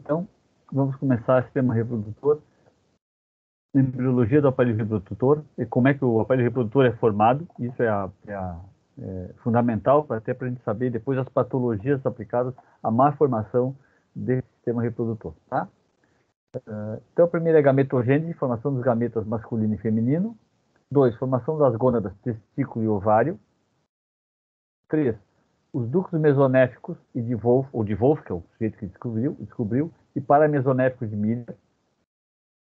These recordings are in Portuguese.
Então, vamos começar o sistema reprodutor, embriologia do aparelho reprodutor, e como é que o aparelho reprodutor é formado. Isso é fundamental até para a gente saber depois as patologias aplicadas à má formação desse sistema reprodutor, tá? Então, a primeira é gametogênese, formação dos gametas masculino e feminino. 2, formação das gônadas, testículo e ovário. 3, os ductos mesonéficos e de Wolff, ou de Wolff, que é o sujeito que descobriu, e paramesonéficos de Miller.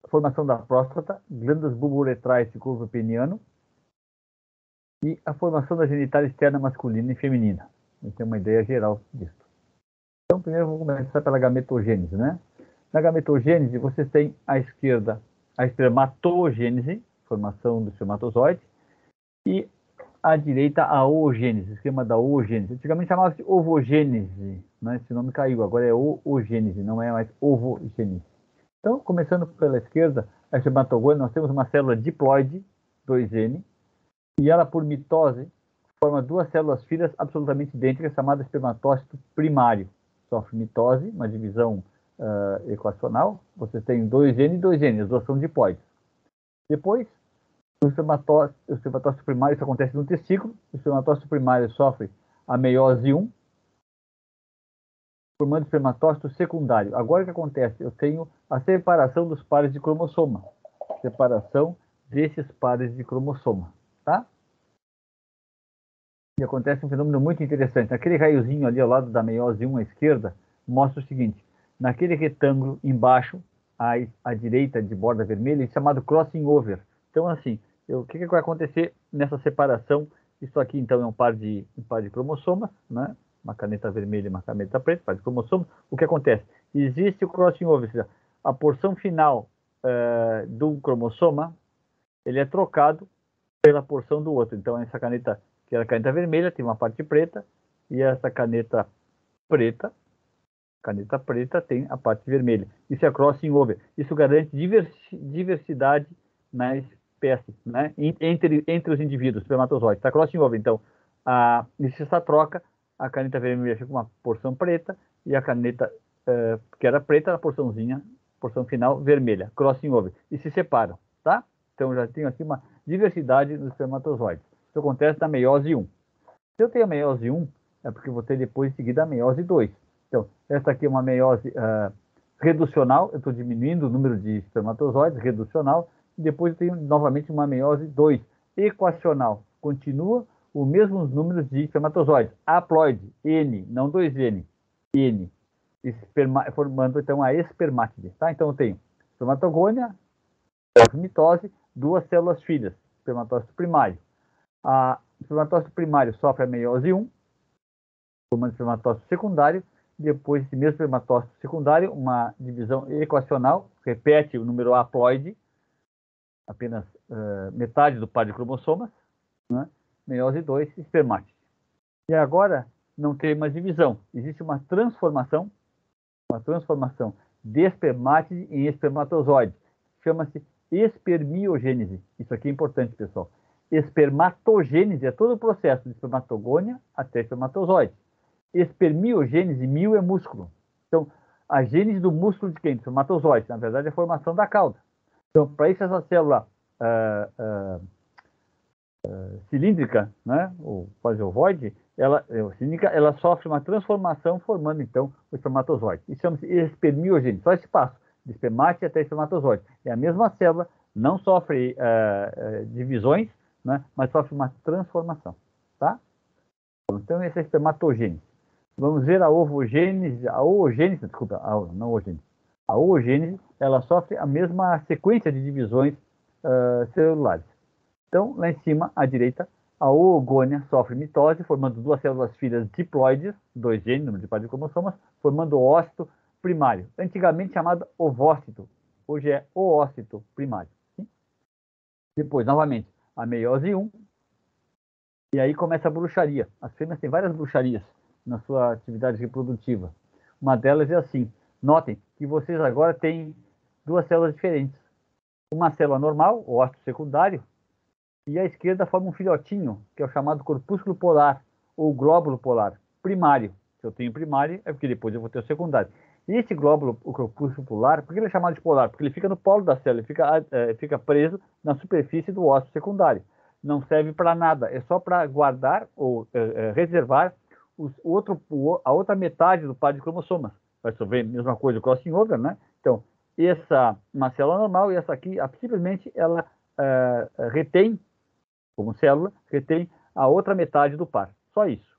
A formação da próstata, glândulas bulbouretrais de corpo peniano e a formação da genitália externa masculina e feminina. A gente tem uma ideia geral disso. Então, primeiro vamos começar pela gametogênese, né? Na gametogênese, vocês têm à esquerda a espermatogênese, formação do espermatozoide, e à direita a oogênese, esquema da oogênese. Antigamente chamava-se de ovogênese, né? Esse nome caiu, agora é oogênese, não é mais ovogênese. Então, começando pela esquerda, a espermatogônia, nós temos uma célula diploide, 2N, e ela, por mitose, forma duas células filhas absolutamente idênticas, chamadas espermatócito primário. Sofre mitose, uma divisão equacional, você tem 2N e 2N, as duas são diploides. Depois, o espermatócito primário, isso acontece no testículo, o espermatócito primário sofre a meiose 1, formando espermatócito secundário. Agora o que acontece? Eu tenho a separação dos pares de cromossoma. Separação desses pares de cromossoma, tá? E acontece um fenômeno muito interessante. Aquele raiozinho ali ao lado da meiose 1 à esquerda mostra o seguinte: naquele retângulo embaixo, à direita de borda vermelha, é chamado crossing over. Então, assim, o que vai acontecer nessa separação? Isso aqui, então, é um par de cromossomas, né? Uma caneta vermelha e uma caneta preta, par de cromossomas. O que acontece? Existe o crossing over, ou seja, a porção final do cromossoma, ele é trocado pela porção do outro. Então, essa caneta, que é a caneta vermelha, tem uma parte preta, e essa caneta preta tem a parte vermelha. Isso é crossing over. Isso garante diversidade na espécie, né? entre os indivíduos, espermatozoides. Está crossing over. Então, existe essa troca, a caneta vermelha fica com uma porção preta, e a caneta que era preta, a porção final vermelha. Crossing over. E se separam, tá? Então, já tenho aqui uma diversidade nos espermatozoides. Isso acontece na meiose 1. Se eu tenho a meiose 1, é porque vou ter depois em seguida a meiose 2. Então, essa aqui é uma meiose reducional, eu estou diminuindo o número de espermatozoides, reducional, e depois eu tenho novamente uma meiose 2, equacional. Continua os mesmos números de espermatozoides. Haploide, N, não 2N, N, formando então a espermátide. Tá? Então eu tenho espermatogônia, mitose, duas células filhas, espermatócito primário. O espermatócito primário sofre a meiose 1, formando espermatócito secundário. Depois, esse mesmo espermatócito secundário, uma divisão equacional, repete o número haploide, apenas metade do par de cromossomas, né? Meiose 2, espermátide. E agora não tem mais divisão, existe uma transformação de espermátide em espermatozoide. Chama-se espermiogênese. Isso aqui é importante, pessoal. Espermatogênese é todo o processo de espermatogônia até espermatozoide. Espermiogênese, mio é músculo. Então, a gênese do músculo de quem? Do espermatozoide. Na verdade, é a formação da cauda. Então, para isso, essa célula cilíndrica, né, ou quase ovoide, ela sofre uma transformação, formando, então, o espermatozoide. Isso chama-se espermiogênese. Só esse passo, de espermátide até espermatozoide. É a mesma célula, não sofre divisões, né, mas sofre uma transformação. Tá? Então, essa é a espermatogênese. Vamos ver a oogênese, a oogênese, ela sofre a mesma sequência de divisões celulares. Então, lá em cima, à direita, a oogônia sofre mitose, formando duas células filhas diploides, 2N, número de pares de cromossomas, formando o ócito primário, antigamente chamado ovócito, hoje é oócito primário. Sim? Depois, novamente, a meiose 1, e aí começa a bruxaria. As fêmeas têm várias bruxarias na sua atividade reprodutiva. Uma delas é assim: notem que vocês agora têm duas células diferentes. Uma célula normal, o ócito secundário, e à esquerda forma um filhotinho, que é o chamado corpúsculo polar, ou glóbulo polar, primário. Se eu tenho primário, é porque depois eu vou ter o secundário. E esse glóbulo, o corpúsculo polar, por que ele é chamado de polar? Porque ele fica no polo da célula, ele fica preso na superfície do ósseo secundário. Não serve para nada, é só para guardar ou reservar a outra metade do par de cromossomas. Vai sofrer a mesma coisa, o crossing over, né? Então, uma célula normal, e essa aqui, simplesmente, ela retém, como célula, retém a outra metade do par. Só isso.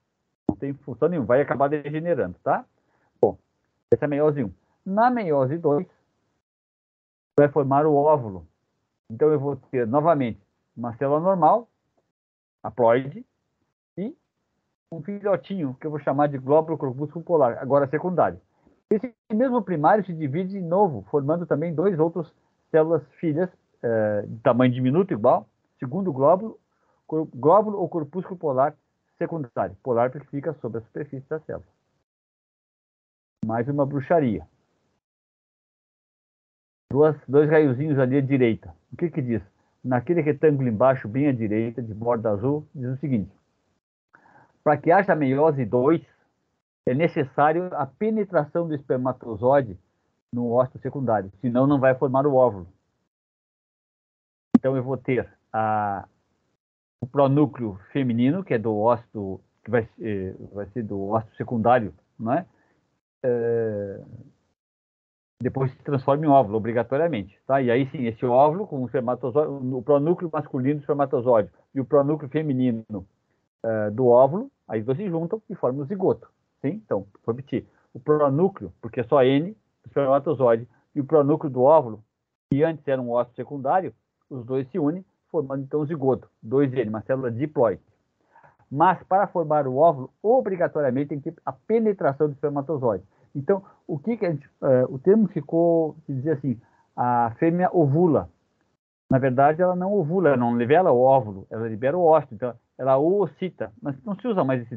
Não tem função nenhuma, vai acabar degenerando, tá? Bom, essa é a meiose 1. Na meiose 2, vai formar o óvulo. Então, eu vou ter, novamente, uma célula normal, haploide, e um filhotinho, que eu vou chamar de glóbulo corpúsculo polar, agora secundário. Esse mesmo primário se divide de novo, formando também dois outros células filhas, de tamanho diminuto igual, segundo glóbulo ou corpúsculo polar secundário. Polar porque fica sobre a superfície da célula. Mais uma bruxaria. Dois raiozinhos ali à direita. O que que diz? Naquele retângulo embaixo, bem à direita, de borda azul, diz o seguinte: para que haja meiose 2, é necessário a penetração do espermatozoide no óvulo secundário, senão não vai formar o óvulo. Então eu vou ter o pronúcleo feminino, que é do óvulo, que vai ser do óvulo secundário, não é? Depois se transforma em óvulo, obrigatoriamente, tá? E aí sim, esse óvulo com o espermatozoide, o pronúcleo masculino do espermatozoide e o pronúcleo feminino do óvulo, aí dois se juntam e formam o zigoto, sim? Então, vou repetir, o pronúcleo, porque é só N, do espermatozoide, e o pronúcleo do óvulo, que antes era um óvulo secundário, os dois se unem, formando então o zigoto, 2N, uma célula diploide. Mas para formar o óvulo, obrigatoriamente tem que ter a penetração do espermatozoide. Então, o termo ficou, se dizer assim, a fêmea ovula. Na verdade, ela não ovula, ela não libera o óvulo, ela libera o óvulo. Então, ela oocita. Mas não se usa mais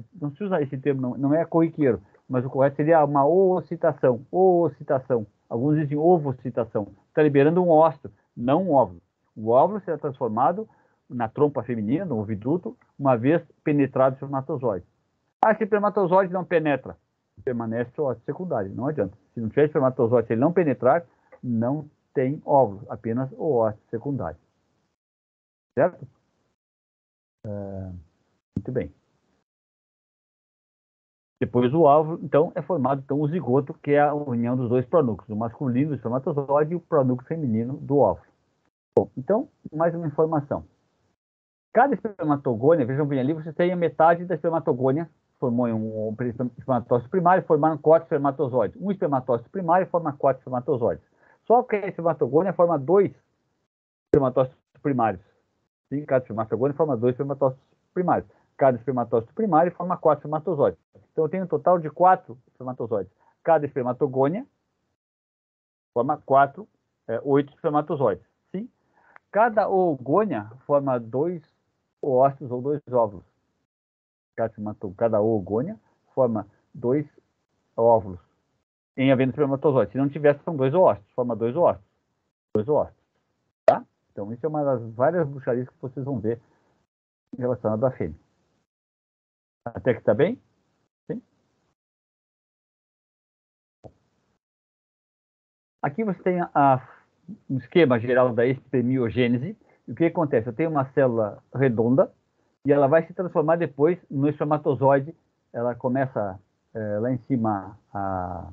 esse termo, não é corriqueiro. Mas o correto seria uma oocitação. Oocitação. Alguns dizem ovocitação. Está liberando um óvulo, não um óvulo. O óvulo será transformado na trompa feminina, no oviduto, uma vez penetrado o espermatozoide. Ah, esse espermatozoide não penetra. Permanece o óvulo secundário, não adianta. Se não tiver espermatozoide, se ele não penetrar, não tem óvulo, apenas o óvulo secundário. Certo? Muito bem. Depois o óvulo, então, é formado então, o zigoto, que é a união dos dois pronúcleos, o masculino do espermatozoide e o pronúcleo feminino do óvulo. Bom, então, mais uma informação. Cada espermatogônia, vejam bem ali, você tem a metade da espermatogônia, formou um espermatócito primário, formaram 4 espermatozoides. Um espermatócito primário forma 4 espermatozoides. Só que a espermatogônia forma 2 espermatócitos primários. Sim, cada espermatogônia forma 2 espermatócitos primários. Cada espermatócito primário forma 4 espermatozoides. Então eu tenho um total de 4 espermatozoides. Cada espermatogônia forma 8 espermatozoides. Sim? Cada oogônia forma 2 oócitos ou 2 óvulos. Cada oogônia forma 2 óvulos em havendo espermatozoide. Se não tivesse, são 2 oócitos. Forma 2 oócitos. 2 oócitos. Tá? Então, isso é uma das várias bruxarias que vocês vão ver relacionado à fêmea. Até que está bem? Sim? Aqui você tem um esquema geral da espermiogênese. E o que acontece? Eu tenho uma célula redonda e ela vai se transformar depois no espermatozoide. Ela começa lá em cima à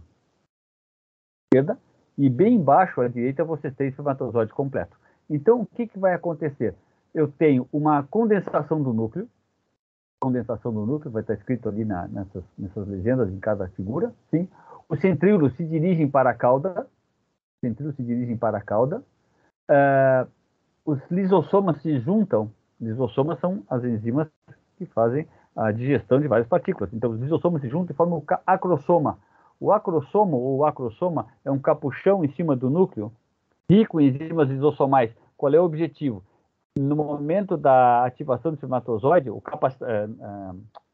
esquerda e bem embaixo à direita você tem o espermatozoide completo. Então, o que vai acontecer? Eu tenho uma condensação do núcleo. Condensação do núcleo, vai estar escrito ali nessas legendas em cada figura, sim. Os centríolos se dirigem para a cauda, os lisossomas se juntam, lisossomas são as enzimas que fazem a digestão de várias partículas, então os lisossomas se juntam e formam o acrosoma. O acrosoma ou acrosoma é um capuchão em cima do núcleo, rico em enzimas lisossomais. Qual é o objetivo? No momento da ativação do espermatozoide,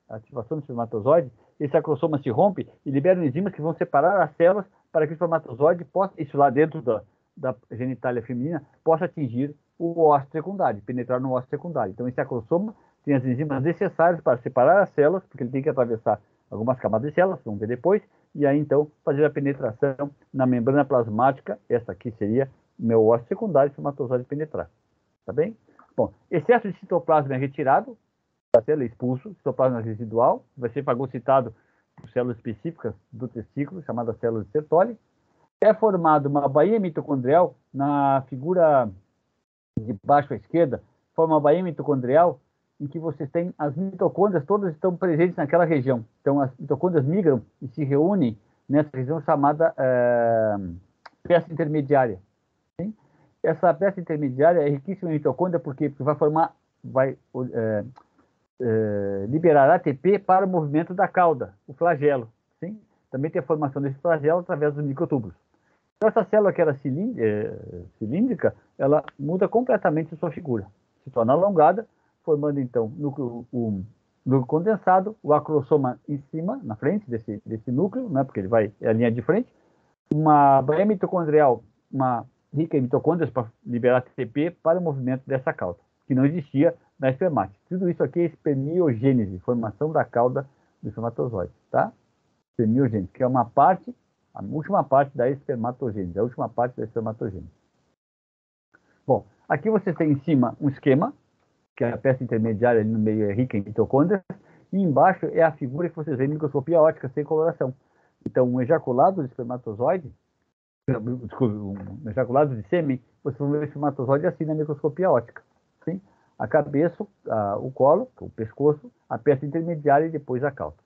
ativação do espermatozoide, esse acrossoma se rompe e libera enzimas que vão separar as células para que o espermatozoide possa, isso lá dentro da genitália feminina, possa atingir o óvulo secundário, penetrar no óvulo secundário. Então, esse acrossoma tem as enzimas necessárias para separar as células, porque ele tem que atravessar algumas camadas de células, vamos ver depois, e aí então fazer a penetração na membrana plasmática. Essa aqui seria o meu ósseo secundário, espermatozoide penetrar. Tá bem? Bom, excesso de citoplasma é retirado, a célula é expulso, citoplasma residual, vai ser fagocitado por células específicas do testículo, chamadas células de Sertoli. É formado uma baía mitocondrial na figura de baixo à esquerda, forma uma baía mitocondrial em que vocês têm as mitocôndrias, todas estão presentes naquela região. Então, as mitocôndrias migram e se reúnem nessa região chamada peça intermediária. Sim? Essa peça intermediária é riquíssima em mitocôndria, por quê? Porque vai liberar ATP para o movimento da cauda, o flagelo. Sim? Também tem a formação desse flagelo através dos microtúbulos. Então, essa célula que era cilíndrica, ela muda completamente a sua figura. Se torna alongada, formando, então, o núcleo condensado, o acrosoma em cima, na frente desse núcleo, né, porque é a linha de frente, uma baía mitocondrial, uma rica em mitocôndrias para liberar ATP para o movimento dessa cauda, que não existia na espermática. Tudo isso aqui é espermiogênese, formação da cauda do espermatozoide, tá? Espermiogênese, que é uma parte, a última parte da espermatogênese, a última parte da espermatogênese. Bom, aqui você tem em cima um esquema, que é a peça intermediária ali no meio é rica em mitocôndrias, e embaixo é a figura que vocês veem em microscopia óptica sem coloração. Então, um ejaculado de espermatozoide, desculpe, um ejaculado de sêmen, vocês vão ver o espermatozoide assim na microscopia óptica. Sim? A cabeça, o colo, o pescoço, a peça intermediária e depois a cauda.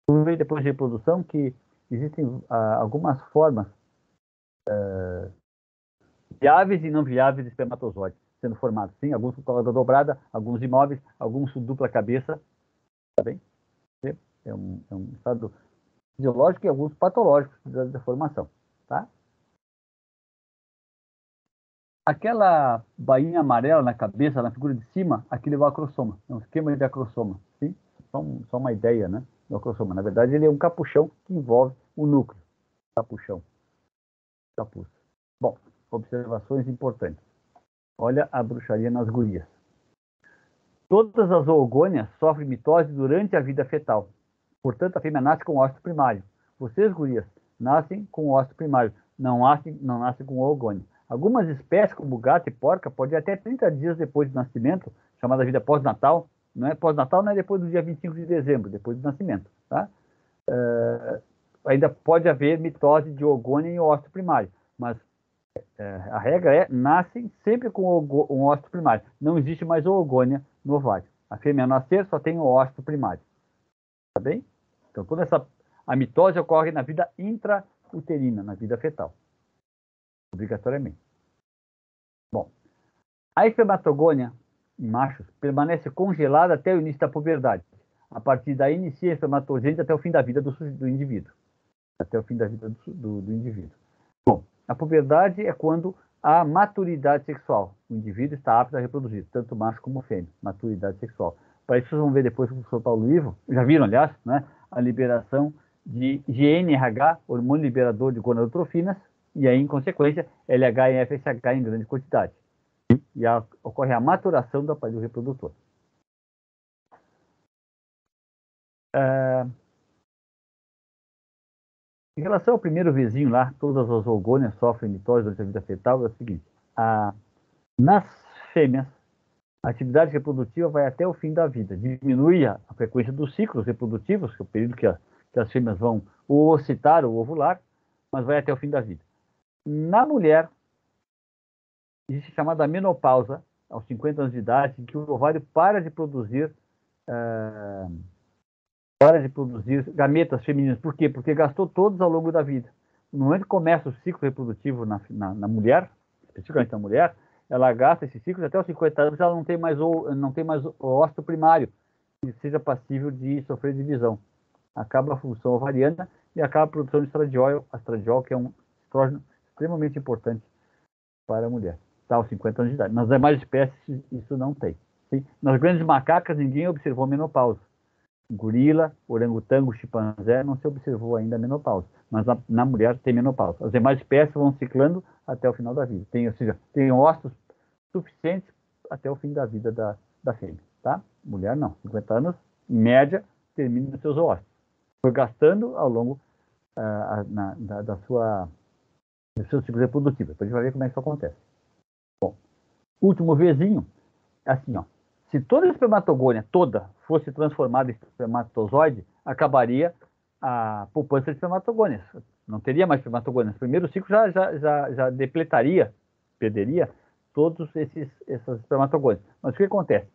Vamos ver depois de reprodução que existem algumas formas viáveis e não viáveis de espermatozoides sendo formados. Sim, alguns com cauda dobrada, alguns imóveis, alguns com dupla cabeça. Tá bem? É um estado fisiológico e alguns patológicos da formação. Tá? Aquela bainha amarela na cabeça, na figura de cima, aquele é o acrossoma. É um esquema de acrossoma. Sim? Só uma ideia, né? Do acrossoma. Na verdade, ele é um capuchão que envolve o núcleo. Capuchão. Capuz. Bom, observações importantes. Olha a bruxaria nas gurias. Todas as oogônias sofrem mitose durante a vida fetal. Portanto, a fêmea nasce com ósseo primário. Vocês, gurias, nascem com ósseo primário. Não nascem com oogônia. Algumas espécies, como gato e porca, podem até 30 dias depois do nascimento, chamada vida pós-natal. Não é pós-natal, não é depois do dia 25 de dezembro, depois do nascimento. Tá? Ainda pode haver mitose de oogônia em ósseo primário, mas a regra é, nascem sempre com um ósseo primário. Não existe mais oogônia no ovário. A fêmea nascer só tem o ósseo primário. Tá bem? Então, a mitose ocorre na vida intrauterina, na vida fetal. Obrigatoriamente. Bom, a espermatogônia em machos permanece congelada até o início da puberdade. A partir daí, inicia a espermatogênese até o fim da vida do indivíduo. Até o fim da vida do indivíduo. Bom, a puberdade é quando há maturidade sexual. O indivíduo está apto a reproduzir, tanto macho como fêmea. Maturidade sexual. Para isso, vocês vão ver depois com o professor Paulo Ivo, já viram, aliás, né, a liberação de GNRH, hormônio liberador de gonadotrofinas, e aí, em consequência, LH e FSH em grande quantidade. E ocorre a maturação do aparelho reprodutor. Em relação ao primeiro vizinho lá, todas as oogônias sofrem mitose durante a vida fetal, é o seguinte: nas fêmeas, a atividade reprodutiva vai até o fim da vida. Diminui a frequência dos ciclos reprodutivos, que é o período que as fêmeas vão ou ocitar ou ovular, mas vai até o fim da vida. Na mulher, existe a chamada menopausa, aos 50 anos de idade, em que o ovário para de produzir gametas femininas. Por quê? Porque gastou todos ao longo da vida. No momento que começa o ciclo reprodutivo na mulher, especificamente na mulher, ela gasta esse ciclo até os 50 anos, ela não tem mais o óssito primário que seja passível de sofrer divisão. Acaba a função ovariana e acaba a produção de estradiol, que é um estrógeno extremamente importante para a mulher. Tá, aos 50 anos de idade. Nas demais espécies, isso não tem. Sim? Nas grandes macacas, ninguém observou menopausa. Gorila, orangotango, chimpanzé, não se observou ainda a menopausa. Mas na mulher tem menopausa. As demais espécies vão ciclando até o final da vida. Ou seja, tem ossos suficientes até o fim da vida da fêmea. Tá? Mulher não. 50 anos, em média, termina os seus ossos. Foi gastando ao longo da sua, do seu ciclo reprodutivo. Depois a gente vai ver como é que isso acontece. Bom, último Vzinho, assim, ó. Se toda a espermatogônia toda fosse transformada em espermatozoide, acabaria a poupança de espermatogônias. Não teria mais espermatogônias. Primeiro ciclo já depletaria, perderia todos essas espermatogônias. Mas o que acontece?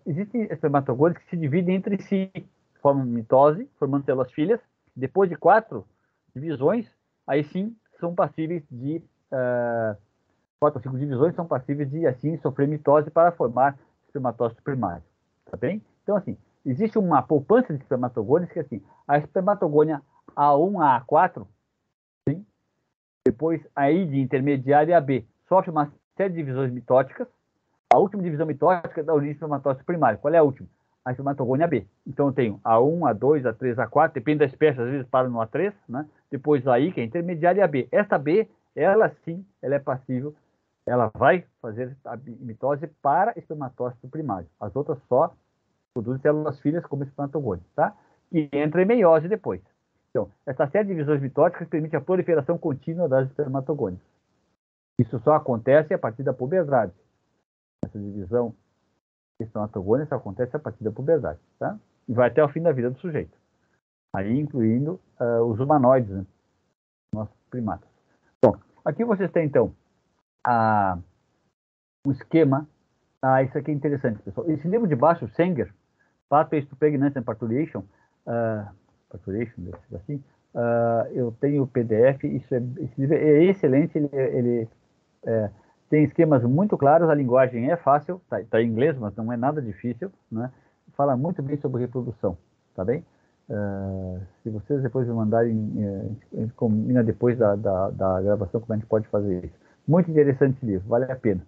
Existem espermatogônias que se dividem entre si, formam mitose, formando células filhas. Depois de 4 divisões, aí sim são passíveis de 4 ou 5 divisões são passíveis de assim sofrer mitose para formar espermatócito primário, tá bem? Então assim, existe uma poupança de espermatogônias que assim, a espermatogônia A1 a A4, sim? Depois a ID intermediária AB sofre uma série de divisões mitóticas. A última divisão mitótica dá origem ao espermatócito primário. Qual é a última? A espermatogônia B. Então eu tenho A1, A2, A3, A4, depende da espécie, às vezes para no A3, né? Depois a I, que é intermediária, e a B. Esta B, ela sim, ela é passível, ela vai fazer a mitose para espermatócito primário. As outras só produzem células filhas como espermatogônia, tá? E entra em meiose depois. Então, essa série de divisões mitóticas permite a proliferação contínua das espermatogônias. Isso só acontece a partir da puberdade. Essa divisão espermatogônia só acontece a partir da puberdade, tá? E vai até o fim da vida do sujeito. Aí incluindo os humanoides, né? Nossos primatas. Bom, aqui vocês têm então um esquema. Isso aqui é interessante, pessoal. Esse livro de baixo, Sanger, Pathways to Pregnancy and Parturition, assim, eu tenho o PDF, esse livro é excelente, ele tem esquemas muito claros, a linguagem é fácil, tá em inglês, mas não é nada difícil, né? Fala muito bem sobre reprodução, tá bem? Se vocês depois me mandarem, a gente combina depois da gravação como a gente pode fazer isso. Muito interessante esse livro, vale a pena.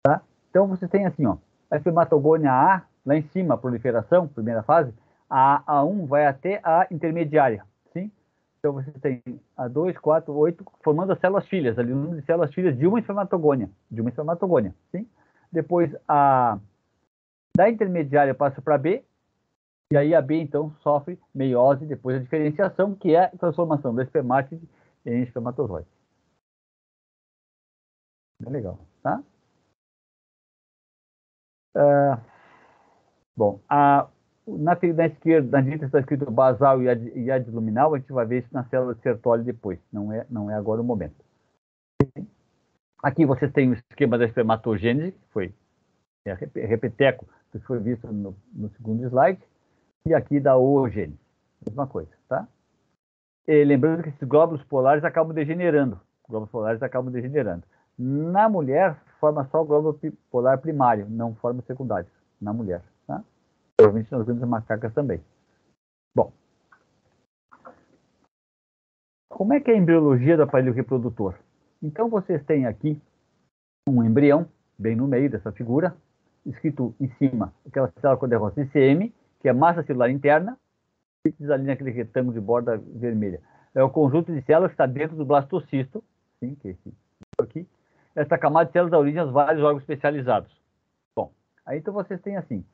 Tá? Então você tem assim, ó, a espermatogônia A, lá em cima, a proliferação, primeira fase, a A1 vai até a intermediária, sim? Então você tem A2, 4, 8, formando as células filhas, ali o número de células filhas de uma espermatogônia, sim? Depois da intermediária passa para B, e aí a B então sofre meiose, depois a diferenciação, que é a transformação do espermátide em espermatozoide. É legal, tá? Bom, na esquerda, na direita está escrito basal e adluminal, a gente vai ver isso na célula de Sertoli depois, não é agora o momento. Aqui vocês têm o esquema da espermatogênese, que foi repeteco, que foi visto no segundo slide, e aqui da oogênese, mesma coisa, tá? E lembrando que esses glóbulos polares acabam degenerando, Na mulher, forma só o glóbulo polar primário, não forma secundários, na mulher, tá? Provavelmente nas grandes macacas também. Bom, como é que é a embriologia do aparelho reprodutor? Então, vocês têm aqui um embrião, bem no meio dessa figura, escrito em cima, aquela célula cor-de-rosa ICM, que é massa celular interna, que diz ali naquele retângulo de borda vermelha. É o conjunto de células que está dentro do blastocisto, sim, que é esse aqui. Essa camada de células dá origem aos vários órgãos especializados. Bom, aí então vocês têm assim,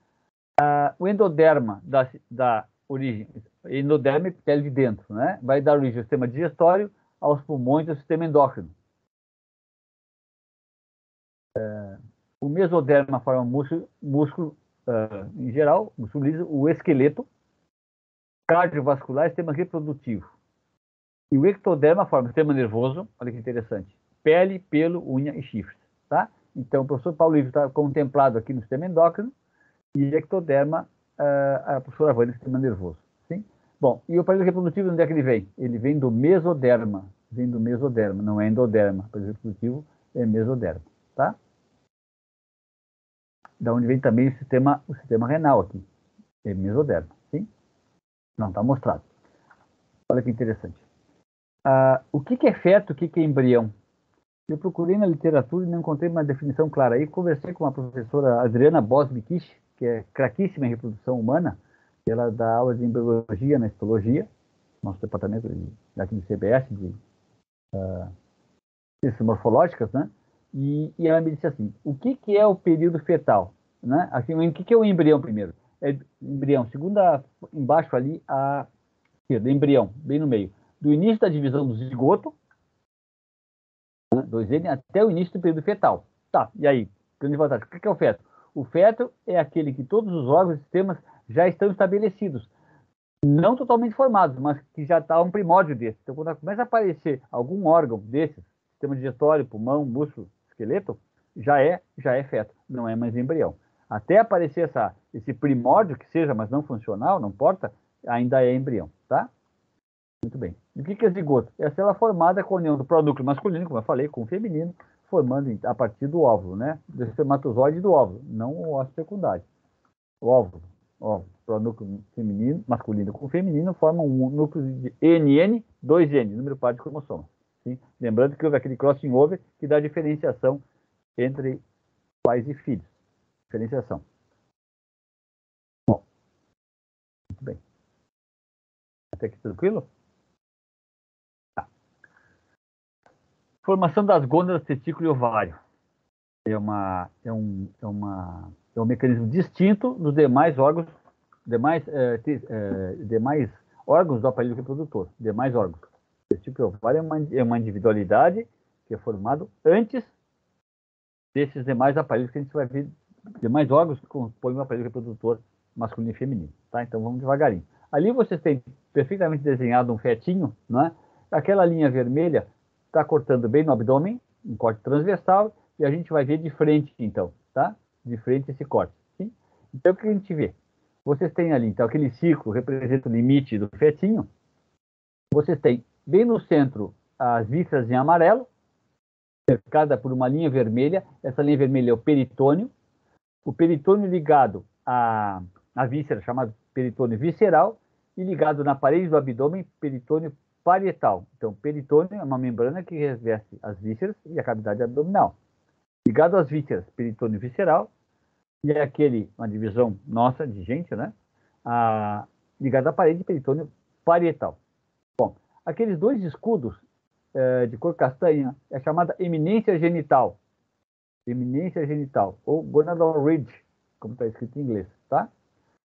o endoderma da origem, endoderma é pele de dentro, né? Vai dar origem ao sistema digestório, aos pulmões e ao sistema endócrino. O mesoderma forma músculo em geral, músculo liso, o esqueleto, cardiovascular e sistema reprodutivo. E o ectoderma forma o sistema nervoso, olha que interessante, pele, pelo, unha e chifres, tá? Então, o professor Paulo Livre está contemplado aqui no sistema endócrino e ectoderma, a professora Vânia, no sistema nervoso, sim? Bom, e o aparelho reprodutivo, onde é que ele vem? Ele vem do mesoderma, não é endoderma. O aparelho reprodutivo é mesoderma, tá? Da onde vem também o sistema renal aqui, é mesoderma, sim? Não está mostrado. Olha que interessante. O que é feto, o que é embrião? Eu procurei na literatura e não encontrei uma definição clara. Aí conversei com a professora Adriana Bosbikish, que é craquíssima em reprodução humana. Ela dá aula de embriologia na histologia, nosso departamento aqui do CBS, de ciências morfológicas, né? E ela me disse assim, o que é o período fetal? Né? Assim, o que é o embrião primeiro? É embrião, segunda embaixo ali, a esquerda, embrião, bem no meio. do início da divisão do zigoto, 2N, até o início do período fetal. Tá, e aí? Grande vantagem. O que é o feto? O feto é aquele que todos os órgãos e sistemas já estão estabelecidos. Não totalmente formados, mas que já está um primórdio desse. Então, quando começa a aparecer algum órgão desses, sistema digestório, pulmão, músculo, esqueleto, já é feto, não é mais embrião. Até aparecer esse primórdio que seja, mas não funcional, não importa, ainda é embrião, tá? Muito bem. E o que é zigoto? É a célula formada com a união do pronúcleo masculino, como eu falei, com o feminino, formando a partir do óvulo, né? Do espermatozoide do óvulo, não o óvulo secundário. O óvulo, pronúcleo feminino, masculino com feminino, formam um núcleo de NN, 2N, número par de cromossomas. Sim? Lembrando que houve aquele crossing over que dá diferenciação entre pais e filhos. Diferenciação. Bom, muito bem. Até aqui tranquilo? Tá. Formação das gônadas, testículo e ovário. É um mecanismo distinto dos demais órgãos, demais órgãos do aparelho reprodutor, demais órgãos. O testículo e ovário é uma individualidade que é formado antes desses demais aparelhos que a gente vai ver, demais órgãos que compõem o aparelho reprodutor masculino e feminino, tá? Então vamos devagarinho. Ali vocês têm perfeitamente desenhado um fetinho, não é? Aquela linha vermelha está cortando bem no abdômen, um corte transversal, e a gente vai ver de frente, então, tá? De frente esse corte, sim? Então o que a gente vê? Vocês têm ali, então, aquele círculo representa o limite do fetinho. Vocês têm bem no centro as vísceras em amarelo, cercada por uma linha vermelha. Essa linha vermelha é o peritônio. O peritônio ligado à víscera, chamado peritônio visceral, e ligado na parede do abdômen, peritônio parietal. Então, peritônio é uma membrana que reveste as vísceras e a cavidade abdominal. Ligado às vísceras, peritônio visceral, e é uma divisão nossa de gente, né? Ligado à parede, peritônio parietal. Bom, aqueles dois escudos de cor castanha é chamada eminência genital. Eminência genital, ou gonadal ridge, como está escrito em inglês, tá?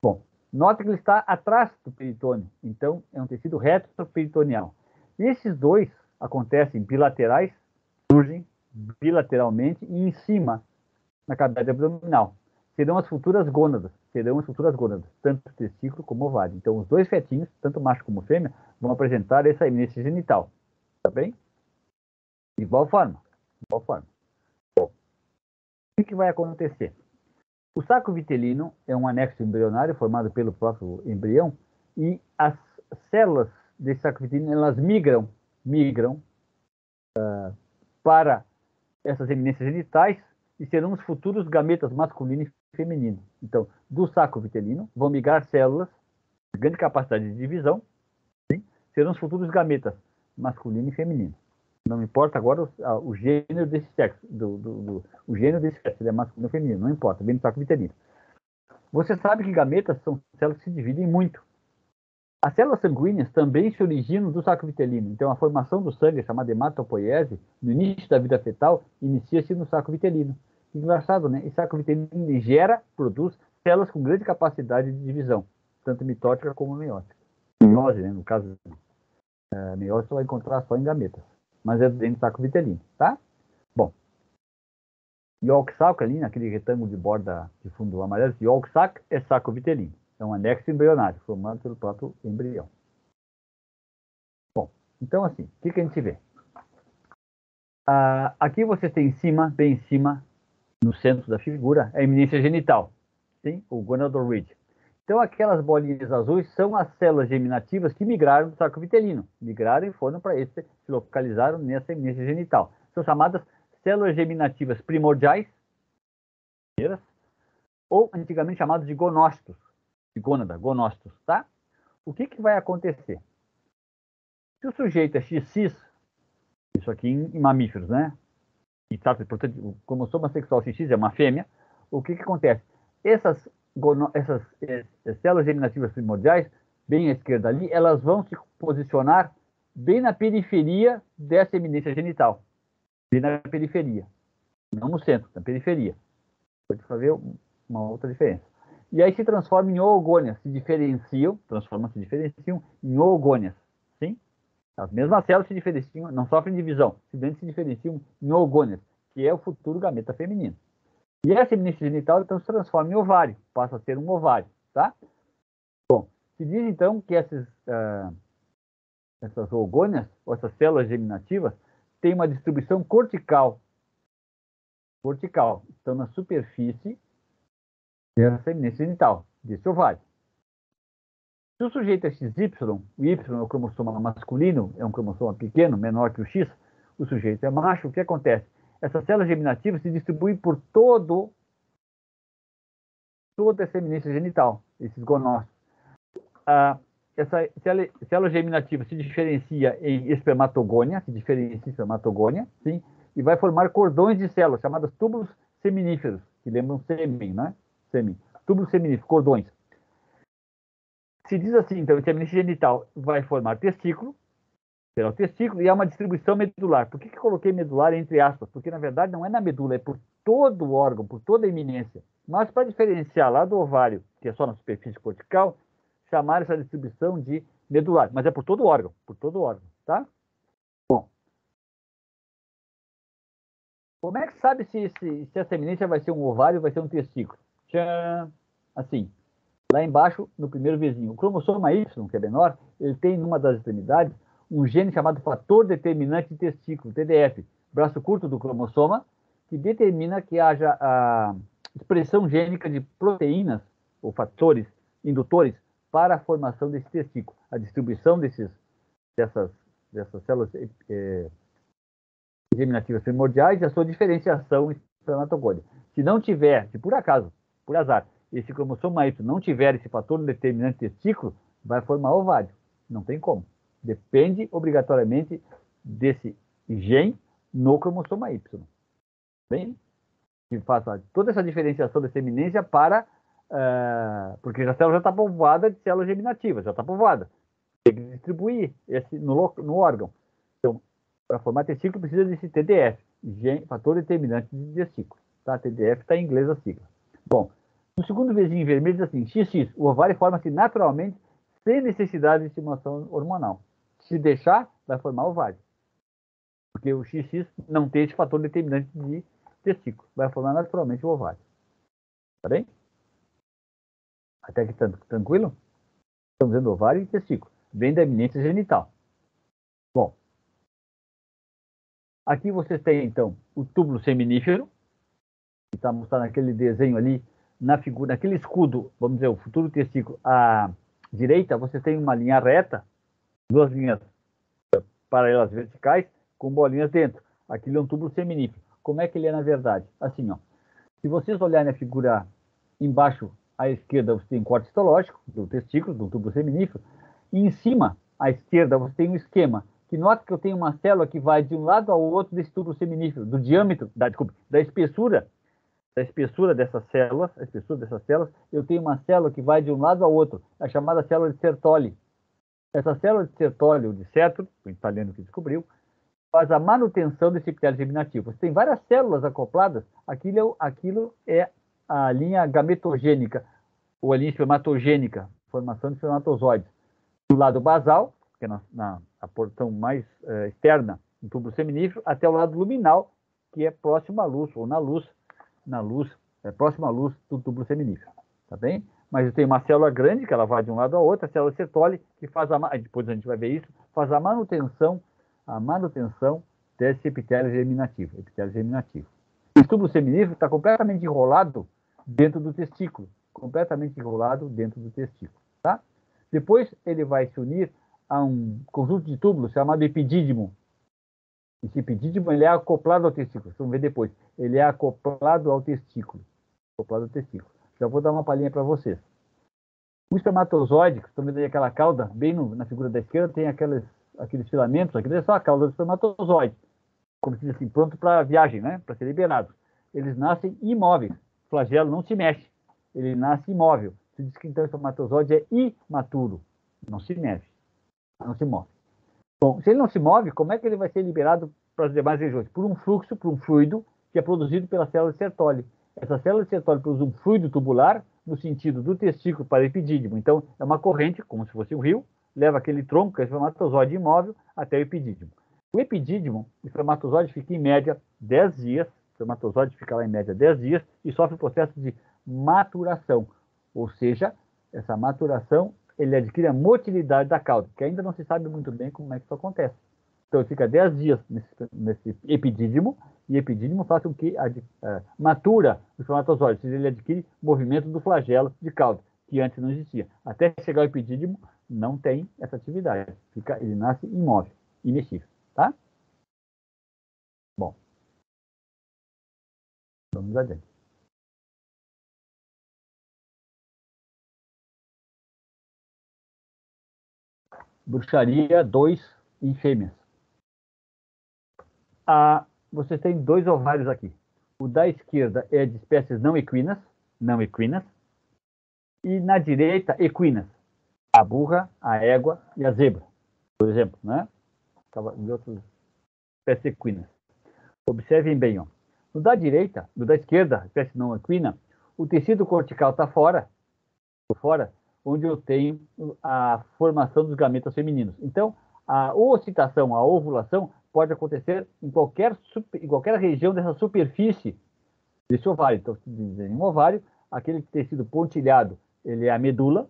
Bom, nota que ele está atrás do peritônio, então é um tecido retroperitoneal. E esses dois acontecem bilaterais, surgem bilateralmente e em cima, na cavidade abdominal. Serão as futuras gônadas, tanto testículo como ovário. Então, os dois fetinhos, tanto macho como fêmea, vão apresentar essa eminência genital, tá bem? De igual forma. Bom, o que vai acontecer? O saco vitelino é um anexo embrionário formado pelo próprio embrião e as células desse saco vitelino, elas migram para essas eminências genitais e serão os futuros gametas masculino e feminino. Então, do saco vitelino vão migrar células de grande capacidade de divisão, sim? Serão os futuros gametas masculino e feminino. Não importa agora o gênero desse sexo, o gênero desse sexo, ele é masculino ou feminino, não importa, vem do saco vitelino. Você sabe que gametas são células que se dividem muito. As células sanguíneas também se originam do saco vitelino. Então, a formação do sangue, chamada hematopoiese, no início da vida fetal, inicia-se no saco vitelino. Engraçado, né? Esse saco vitelino produz células com grande capacidade de divisão, tanto mitótica como meiótica. Meiose, né? No caso, meiose você vai encontrar só em gametas, mas é dentro do saco vitelino, tá? Bom, yolk sac ali, naquele retângulo de borda de fundo amarelo, yolk sac é saco vitelino. É um anexo embrionário, formado pelo próprio embrião. Bom, então assim, o que a gente vê? Aqui você tem em cima, bem em cima, no centro da figura, a eminência genital, sim? O gonadal ridge. Então aquelas bolinhas azuis são as células germinativas que migraram do saco vitelino. Migraram e foram para esse, se localizaram nessa eminência genital. São chamadas células germinativas primordiais, ou antigamente chamadas de gonócitos, de gônada, gonócitos, tá? O que vai acontecer? Se o sujeito é XX, isso aqui em mamíferos, né? E tá, portanto, o cromossomo sexual XX é uma fêmea, o que acontece? Essas células germinativas primordiais, bem à esquerda ali, elas vão se posicionar bem na periferia dessa eminência genital. Bem na periferia. Não no centro, na periferia. Pode fazer uma outra diferença. E aí se transformam em oogônias, se diferenciam em oogônias, sim? As mesmas células se diferenciam, não sofrem divisão, simplesmente se diferenciam em oogônias, que é o futuro gameta feminino. E essa eminência genital, então, se transforma em ovário, passa a ser um ovário, tá? Bom, se diz, então, que essas oogônias, ou essas células germinativas, têm uma distribuição cortical. Cortical, estão na superfície dessa eminência genital, desse ovário. Se o sujeito é XY, o Y é o cromossoma masculino, é um cromossoma pequeno, menor que o X, o sujeito é macho, o que acontece? Essas células germinativas se distribuem por toda essa eminência genital, esses gonócitos. Essa célula germinativa se diferencia em espermatogônia, sim, e vai formar cordões de células, chamadas túbulos seminíferos, que lembram sêmen, né? Sêmen. Túbulos seminíferos, cordões. Se diz assim, então, que a eminência genital vai formar testículo, será o testículo, e há uma distribuição medular. Por que eu coloquei medular entre aspas? Porque, na verdade, não é na medula, é por todo o órgão, por toda a eminência. Mas, para diferenciar lá do ovário, que é só na superfície cortical, chamar essa distribuição de medular. Mas é por todo o órgão, tá? Bom. Como é que sabe se essa eminência vai ser um ovário ou vai ser um testículo? Tchan! Assim, lá embaixo, no primeiro vizinho, o cromossoma Y, que é menor, ele tem numa das extremidades um gene chamado fator determinante de testículo, TDF, braço curto do cromossoma, que determina que haja a expressão gênica de proteínas ou fatores indutores para a formação desse testículo. A distribuição dessas células germinativas primordiais e a sua diferenciação espermatogônica. Se não tiver, se por acaso, por azar, esse cromossoma Y não tiver esse fator determinante testículo, vai formar ovário. Não tem como. Depende obrigatoriamente desse gene no cromossoma Y. Bem? Que faça toda essa diferenciação dessa eminência para... porque a célula já está povoada de células germinativas, já está povoada. Tem que distribuir no órgão. Então, para formar testículo precisa desse TDF, fator determinante de testículo. Tá? TDF está em inglês a sigla. Bom, no segundo vizinho vermelho diz assim, XX, o ovário forma-se naturalmente sem necessidade de estimulação hormonal. Se deixar, vai formar ovário. Porque o XX não tem esse fator determinante de testículo. Vai formar naturalmente o ovário. Tá bem? Até aqui tranquilo? Estamos vendo ovário e testículo. Vem da eminência genital. Bom, aqui vocês têm, então, o túbulo seminífero, que está mostrado naquele desenho ali, na figura, naquele escudo, vamos dizer, o futuro testículo, à direita, você tem uma linha reta, duas linhas paralelas verticais, com bolinhas dentro. Aquilo é um túbulo seminífero. Como é que ele é na verdade? Assim, ó. Se vocês olharem a figura embaixo, à esquerda, você tem um corte histológico do testículo, do túbulo seminífero, e em cima, à esquerda, você tem um esquema, que nota que eu tenho uma célula que vai de um lado ao outro desse túbulo seminífero, do diâmetro, da espessura dessas células, eu tenho uma célula que vai de um lado ao outro, a chamada célula de Sertoli. Essa célula de Sertoli, ou de Sertoli, o italiano que descobriu, faz a manutenção desse epitélio germinativo. Você tem várias células acopladas, aquilo é a linha gametogênica, ou a linha espermatogênica, formação de espermatozoides. Do lado basal, que é a porção mais externa do túbulo seminífero, até o lado luminal, que é próximo à luz, ou próximo à luz do túbulo seminífero. Tá bem? Mas eu tenho uma célula grande, que ela vai de um lado ao outro, a célula Sertoli, que faz depois a gente vai ver isso, faz a manutenção desse epitélio germinativo. O túbulo seminífero está completamente enrolado dentro do testículo. Tá? Depois ele vai se unir a um conjunto de túbulos chamado epidídimo. Esse epidídimo ele é acoplado ao testículo. Vocês vão ver depois. Ele é acoplado ao testículo. Já vou dar uma palhinha para vocês. O espermatozoide, que estão vendo aí aquela cauda, bem na figura da esquerda, tem aqueles filamentos, aquilo é só a cauda do espermatozoide. Como se diz assim, pronto para a viagem, né? Para ser liberado. Eles nascem imóveis. O flagelo não se mexe. Ele nasce imóvel. Se diz que então o espermatozoide é imaturo. Não se mexe. Não se move. Bom, se ele não se move, como é que ele vai ser liberado para as demais regiões? Por um fluxo, por um fluido que é produzido pela célula de Sertoli. Essa célula de Sertoli produz um fluido tubular no sentido do testículo para o epidídimo. Então, é uma corrente, como se fosse um rio, leva aquele tronco, que é o espermatozoide imóvel, até o epidídimo. O epidídimo, o espermatozoide fica em média 10 dias, o espermatozoide fica lá em média 10 dias e sofre o processo de maturação, ou seja, essa maturação, ele adquire a motilidade da cauda, que ainda não se sabe muito bem como é que isso acontece. Então, ele fica 10 dias nesse epidídimo, e epidídimo faz com que matura o espermatozoide, ou seja, ele adquire movimento do flagelo de cauda, que antes não existia. Até chegar ao epidídimo, não tem essa atividade. Ele nasce imóvel, imexível, tá? Bom, vamos adiante. Bruxaria 2 em fêmeas. Vocês têm 2 ovários aqui. O da esquerda é de espécies não equinas, e na direita, equinas. A burra, a égua e a zebra, por exemplo, né? De outras espécies equinas. Observem bem, ó. No da direita, no da esquerda, espécie não equina, o tecido cortical está fora, onde eu tenho a formação dos gametas femininos. Então, a ocitação, a ovulação, pode acontecer em qualquer região dessa superfície desse ovário. Então, em um ovário, aquele tecido pontilhado, ele é a medula,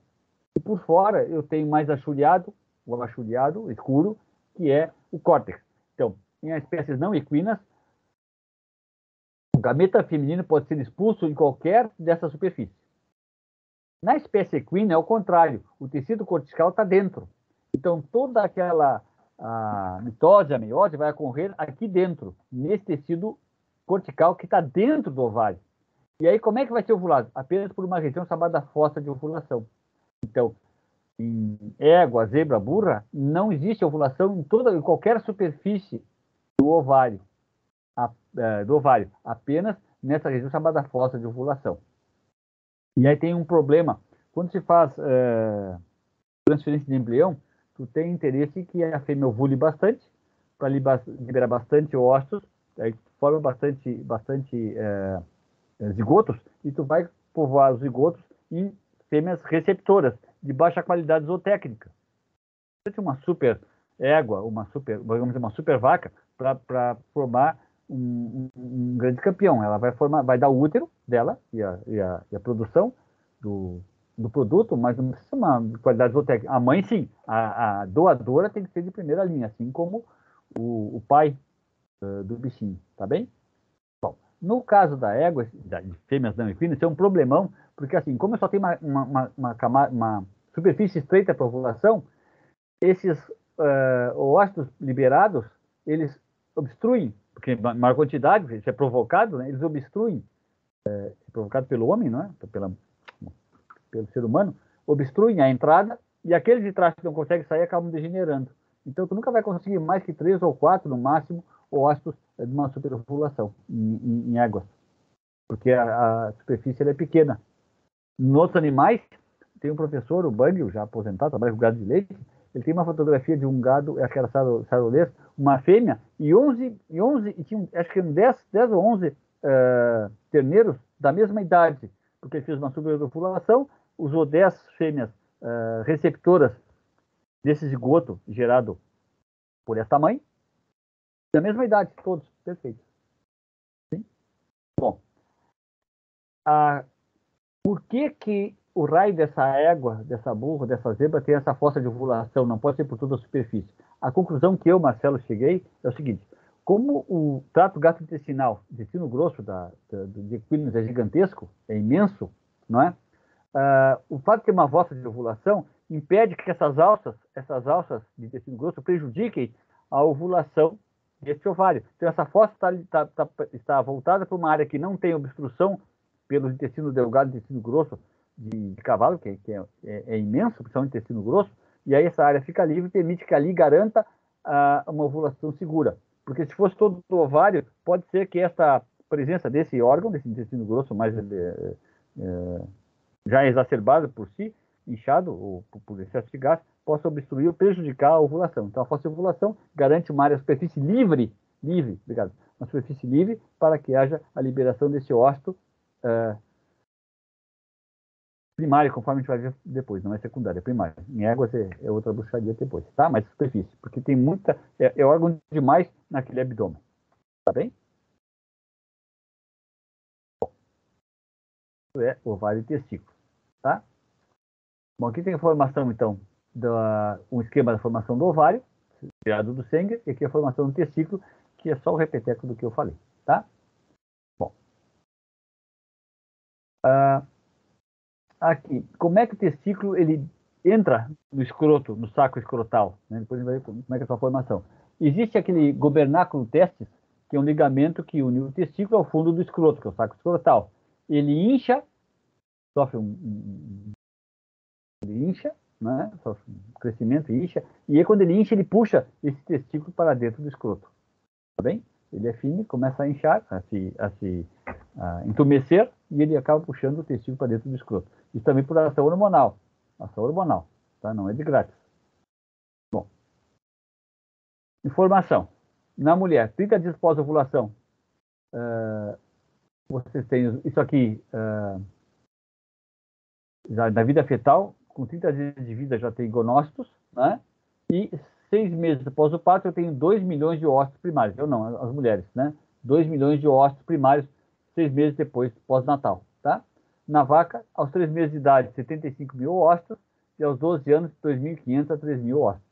e por fora eu tenho mais achulhado, o achulhado escuro, que é o córtex. Então, em espécies não equinas, o gameta feminino pode ser expulso em qualquer dessa superfície. Na espécie equina é o contrário, o tecido cortical está dentro. Então, toda aquela mitose, a meiose vai ocorrer aqui dentro, nesse tecido cortical que está dentro do ovário. E aí, como é que vai ser ovulado? Apenas por uma região chamada fossa de ovulação. Então, em égua, zebra, burra, não existe ovulação em qualquer superfície do ovário, apenas nessa região chamada fossa de ovulação. E aí tem um problema. Quando se faz transferência de embrião, tu tem interesse que a fêmea ovule bastante, para liberar bastante óvulos, aí forma bastante zigotos, e tu vai povoar os zigotos em fêmeas receptoras, de baixa qualidade zootécnica. Uma super égua, vamos dizer, uma super vaca, para formar um grande campeão. Ela vai dar o útero dela e a produção do produto, mas não precisa uma qualidade zootécnica. A mãe, sim. A doadora tem que ser de primeira linha, assim como o pai do bichinho, tá bem? Bom, no caso da égua, de fêmeas não equinas, isso é um problemão, porque assim, como eu só tenho uma superfície estreita para ovulação, esses oócitos liberados, eles obstruem, porque em maior quantidade, isso é provocado, né, eles obstruem, provocado pelo homem, não é? Pelo ser humano, obstruem a entrada, e aqueles de trás que não conseguem sair acabam degenerando. Então, tu nunca vai conseguir mais que 3 ou 4, no máximo, oócitos de uma superovulação em éguas, porque a superfície é pequena. Em outros animais, tem um professor, o Bangel, já aposentado, trabalha com gado de leite, ele tem uma fotografia de um gado, acho que era sarolês, uma fêmea, e 11 e tinha, acho que 10 ou 11 terneiros da mesma idade, porque ele fez uma superovulação, usou 10 fêmeas receptoras desse zigoto gerado por esta mãe, da mesma idade, todos, perfeitos. Sim? Bom, por que o raio dessa égua, dessa burra, dessa zebra tem essa fossa de ovulação? Não pode ser por toda a superfície. A conclusão que eu, Marcelo, cheguei é o seguinte: como o trato gastrointestinal, intestino grosso de equinos é gigantesco, é imenso, não é? O fato de ter uma fossa de ovulação impede que essas alças de intestino grosso prejudiquem a ovulação desse ovário. Então, essa fossa está voltada para uma área que não tem obstrução pelo intestino delgado e intestino grosso de cavalo, que é imenso, principalmente o intestino grosso, e aí essa área fica livre e permite que ali garanta uma ovulação segura. Porque se fosse todo o ovário, pode ser que essa presença desse órgão, desse intestino grosso mais já exacerbado por si, inchado ou por excesso de gás, possa obstruir ou prejudicar a ovulação. Então, a fossa de ovulação garante uma área de superfície livre, obrigado, uma superfície livre para que haja a liberação desse ócito primária, conforme a gente vai ver depois, não é secundária, é primária. Em éguas é outra bruxaria depois, tá? Mas superfície, porque tem muita, é órgão demais naquele abdômen, tá bem? Isso é ovário e testículo, tá? Bom, aqui tem a formação, então, um esquema da formação do ovário, tirado do sangue, e aqui a formação do testículo, que é só o repeteco do que eu falei, tá? Bom, aqui, como é que o testículo ele entra no escroto, no saco escrotal? Né? Depois a gente vai ver como é que é a sua formação. Existe aquele gobernáculo testis, que é um ligamento que une o testículo ao fundo do escroto, que é o saco escrotal. Ele incha, sofre ele incha, né? Sofre um crescimento, incha, e aí quando ele incha, ele puxa esse testículo para dentro do escroto, tá bem? Ele é fino, começa a inchar, a entumecer, e ele acaba puxando o testículo para dentro do escroto. Isso também por ação hormonal, tá? Não é de grátis. Bom, informação. Na mulher, 30 dias após a ovulação, vocês têm isso aqui, já na vida fetal, com 30 dias de vida já tem gonócitos, né? E 6 meses após o parto eu tenho 2 milhões de ócitos primários. Eu não, as mulheres, né? 2 milhões de ócitos primários 6 meses depois, pós-natal, tá? Na vaca, aos 3 meses de idade, 75 mil ócitos, e aos 12 anos, 2.500 a 3.000 ócitos.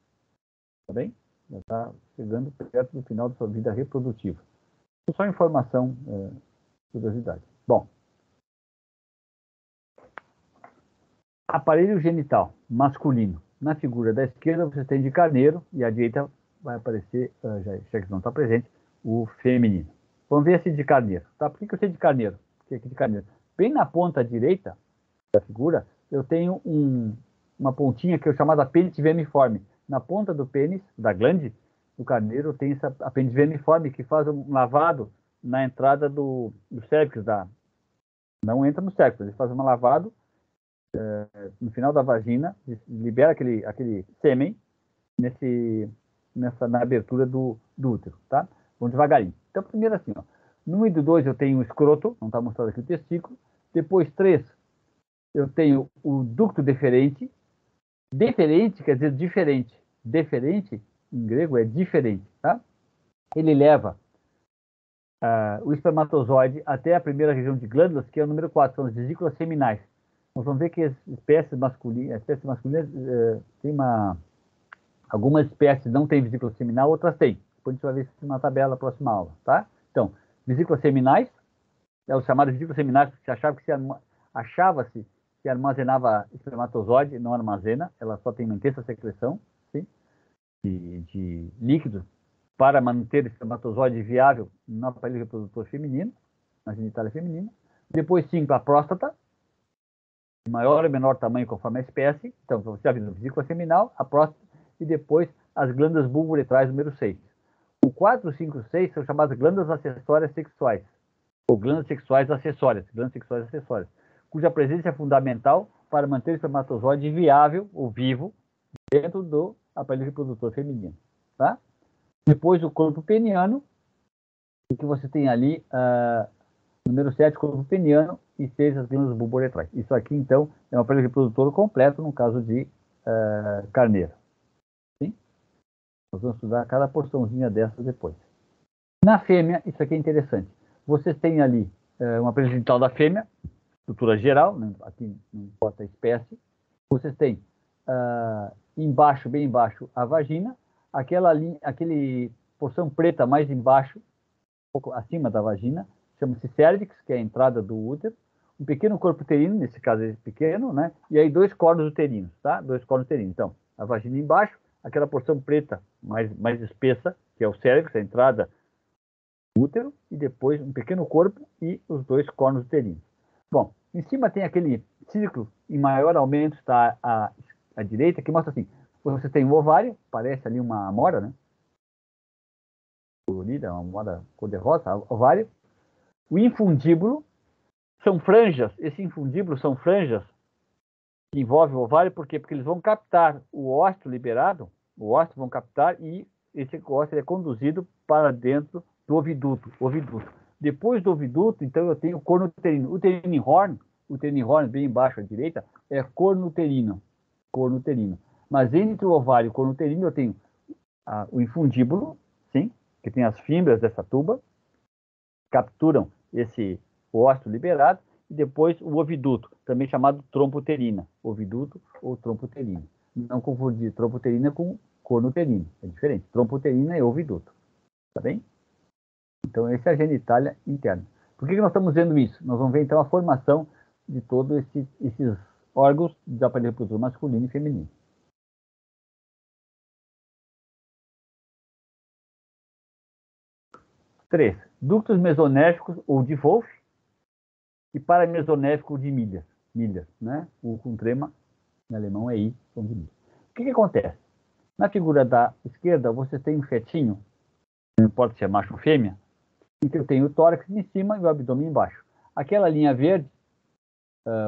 Tá bem? Já está chegando perto do final da sua vida reprodutiva. Só informação, curiosidade. Bom, aparelho genital masculino. Na figura da esquerda você tem de carneiro e à direita vai aparecer, já que não está presente, o feminino. Vamos ver esse de carneiro. Tá? Por que eu sei de carneiro? Porque aqui de carneiro. Bem na ponta direita da figura, eu tenho uma pontinha que é chamada apêndice vermiforme. Na ponta do pênis, da glande, do carneiro, tem essa apêndice vermiforme que faz um lavado na entrada do cérvix. Não entra no cérvix, ele faz um lavado no final da vagina, libera aquele sêmen na abertura do útero, tá? Vamos devagarinho. Então, primeiro assim, ó. No número 2 eu tenho o escroto, não está mostrado aqui o testículo. Depois, 3, eu tenho o ducto deferente. Deferente quer dizer diferente. Deferente, em grego, é diferente, tá? Ele leva o espermatozoide até a primeira região de glândulas, que é o número 4, são as vesículas seminais. Nós vamos ver que as espécies masculinas tem algumas espécies não têm vesícula seminal, outras têm. Depois a gente vai ver isso na tabela da próxima aula, tá? Então, vesículas seminais, é o chamado vesículas seminais, porque achava-se que armazenava espermatozoide, não armazena, ela só tem uma intensa secreção, sim, de líquido para manter o espermatozoide viável no aparelho reprodutor feminino, na genitália feminina. Depois, 5, a próstata, de maior ou menor tamanho conforme a espécie. Então, você já viu a vesícula seminal, a próstata, e depois as glândulas bulbouretrais número 6. O 4, 5, 6 são chamadas glândulas acessórias sexuais, ou glândulas sexuais acessórias, cuja presença é fundamental para manter o espermatozoide viável ou vivo dentro do aparelho reprodutor feminino, tá? Depois o corpo peniano, que você tem ali, número 7, corpo peniano, e 6, as glândulas bulbouretrais. Isso aqui, então, é um aparelho reprodutor completo no caso de carneiro. Sim? Nós vamos estudar cada porçãozinha dessa depois. Na fêmea, isso aqui é interessante. Vocês têm ali um aparelho genital da fêmea, estrutura geral, né? Aqui não importa a espécie. Vocês têm embaixo, bem embaixo, a vagina, aquele porção preta mais embaixo, um pouco acima da vagina, chama-se cérvix, que é a entrada do útero, um pequeno corpo uterino, nesse caso é pequeno, né? E aí 2 cornos uterinos, tá? 2 cornos uterinos. Então, a vagina embaixo, aquela porção preta mais espessa, que é o cérvix, a entrada do útero, e depois um pequeno corpo e os 2 cornos uterinos. Bom, em cima tem aquele círculo em maior aumento, está à direita, que mostra assim, você tem um ovário, parece ali uma amora, né? Colorida, uma amora cor-de-rosa, ovário. O infundíbulo são franjas, esse infundíbulo são franjas que envolvem o ovário, por quê? Porque eles vão captar o óvulo liberado, o óvulo vão captar e esse óvulo é conduzido para dentro do oviduto. Depois do oviduto, então eu tenho o corno uterino. Uterine horn uterino horn, bem embaixo à direita, é cornuterino. Cornuterino. Mas entre o ovário e o cornuterino eu tenho o infundíbulo, sim, que tem as fibras dessa tuba, capturam esse óseo liberado, e depois o oviduto, também chamado trompo-uterina. Oviduto ou trompo-uterina. Não confundir trompo-uterina com corno-uterino. É diferente. Trompo-uterina é oviduto. Tá bem? Então, essa é a genitália interna. Por que nós estamos vendo isso? Nós vamos ver, então, a formação de todos esses órgãos do aparelho reprodutor masculino e feminino. 3. Ductos mesonérficos ou de Wolff e paramesonéfico de milhas, né? O com trema, em alemão é I, são de milhas. O que acontece? Na figura da esquerda, você tem um fetinho, não importa se é macho ou fêmea, em que eu tenho o tórax em cima e o abdômen embaixo. Aquela linha verde,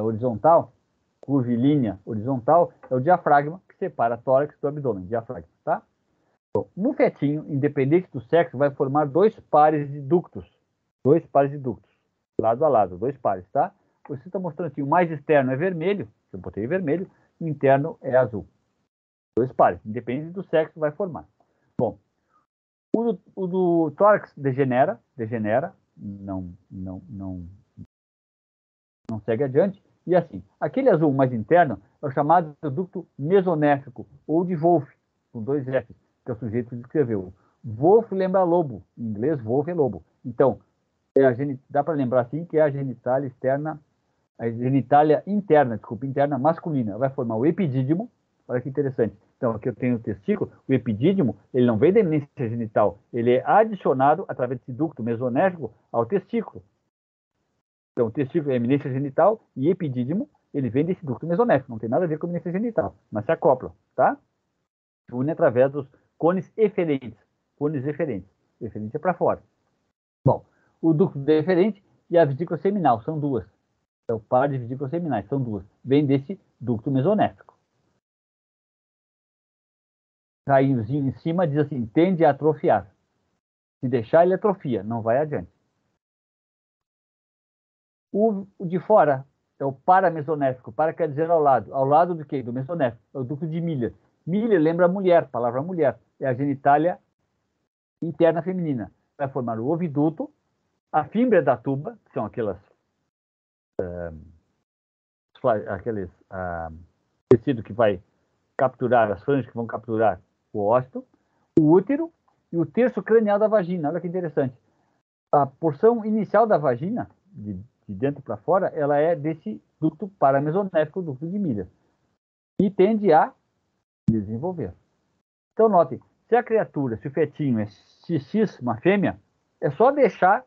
horizontal, curvilínea horizontal, é o diafragma que separa tórax do abdômen, diafragma, tá? Então, no fetinho, independente do sexo, vai formar dois pares de ductos, lado a lado, dois pares, tá? Você está mostrando aqui, o mais externo é vermelho, eu botei vermelho, o interno é azul. Dois pares, independente do sexo, vai formar. Bom, o do tórax degenera, não segue adiante, e assim, aquele azul mais interno é o chamado ducto mesonéfico, ou de Wolff, com dois Fs, que é o sujeito que descreveu. Wolff lembra lobo, em inglês Wolff é lobo. Então, dá para lembrar assim que é a genitália externa, a genitália interna, interna masculina, vai formar o epidídimo. Olha que interessante. Então, aqui eu tenho o testículo, o epidídimo, ele não vem da eminência genital, ele é adicionado, através desse ducto mesonéfico, ao testículo. Então, o testículo é eminência genital e epidídimo, ele vem desse ducto mesonéfico, não tem nada a ver com a eminência genital, mas se acopla, tá? Une através dos cones eferentes. Cones eferentes. Eferente é para fora. Bom, o ducto deferente e a vesícula seminal, são duas. É o par de vesículas seminais, são duas. Vem desse ducto mesonéfico. Raiozinho em cima diz assim, tende a atrofiar. Se deixar, ele atrofia, não vai adiante. O de fora é o paramesonéfico. Para quer dizer ao lado. Ao lado do quê? Do mesonéfico. É o ducto de Miller. Miller lembra mulher, palavra mulher. É a genitália interna feminina. Vai formar o oviduto, a fímbria da tuba, que são aqueles tecido que vai capturar, as franjas que vão capturar o ósito, o útero e o terço cranial da vagina. Olha que interessante. A porção inicial da vagina, de dentro para fora, ela é desse ducto paramesonéfico, ducto de Miller, e tende a desenvolver. Então, notem, se a criatura, se o fetinho é XX, uma fêmea, é só deixar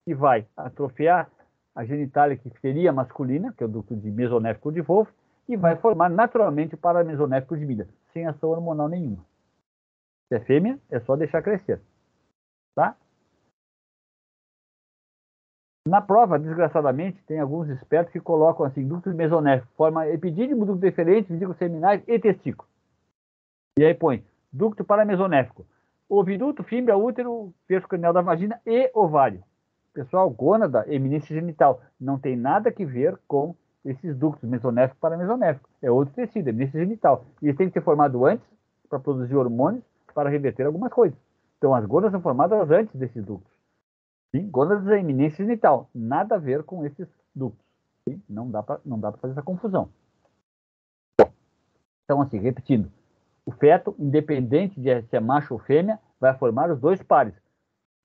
que vai atrofiar a genitália que seria masculina, que é o ducto de mesonéfico de Wolff, e vai formar naturalmente o paramesonéfico de Miller, sem ação hormonal nenhuma. Se é fêmea, é só deixar crescer. Tá? Na prova, desgraçadamente, tem alguns espertos que colocam assim, ducto mesonéfico, forma epidídimo, ducto deferente, vesículos seminais e testículo. E aí põe ducto paramesonéfico, oviduto, fímbria, útero, terço cranial da vagina e ovário. Pessoal, gônada, eminência genital, não tem nada a ver com esses ductos mesonéfico e paramesonéfico. É outro tecido, eminência genital. E eles têm que ser formados antes para produzir hormônios para reverter algumas coisas. Então, as gônadas são formadas antes desses ductos. Sim? Gônadas é eminência genital, nada a ver com esses ductos. Sim? Não dá para fazer essa confusão. Então, assim, repetindo, o feto, independente de se é macho ou fêmea, vai formar os dois pares,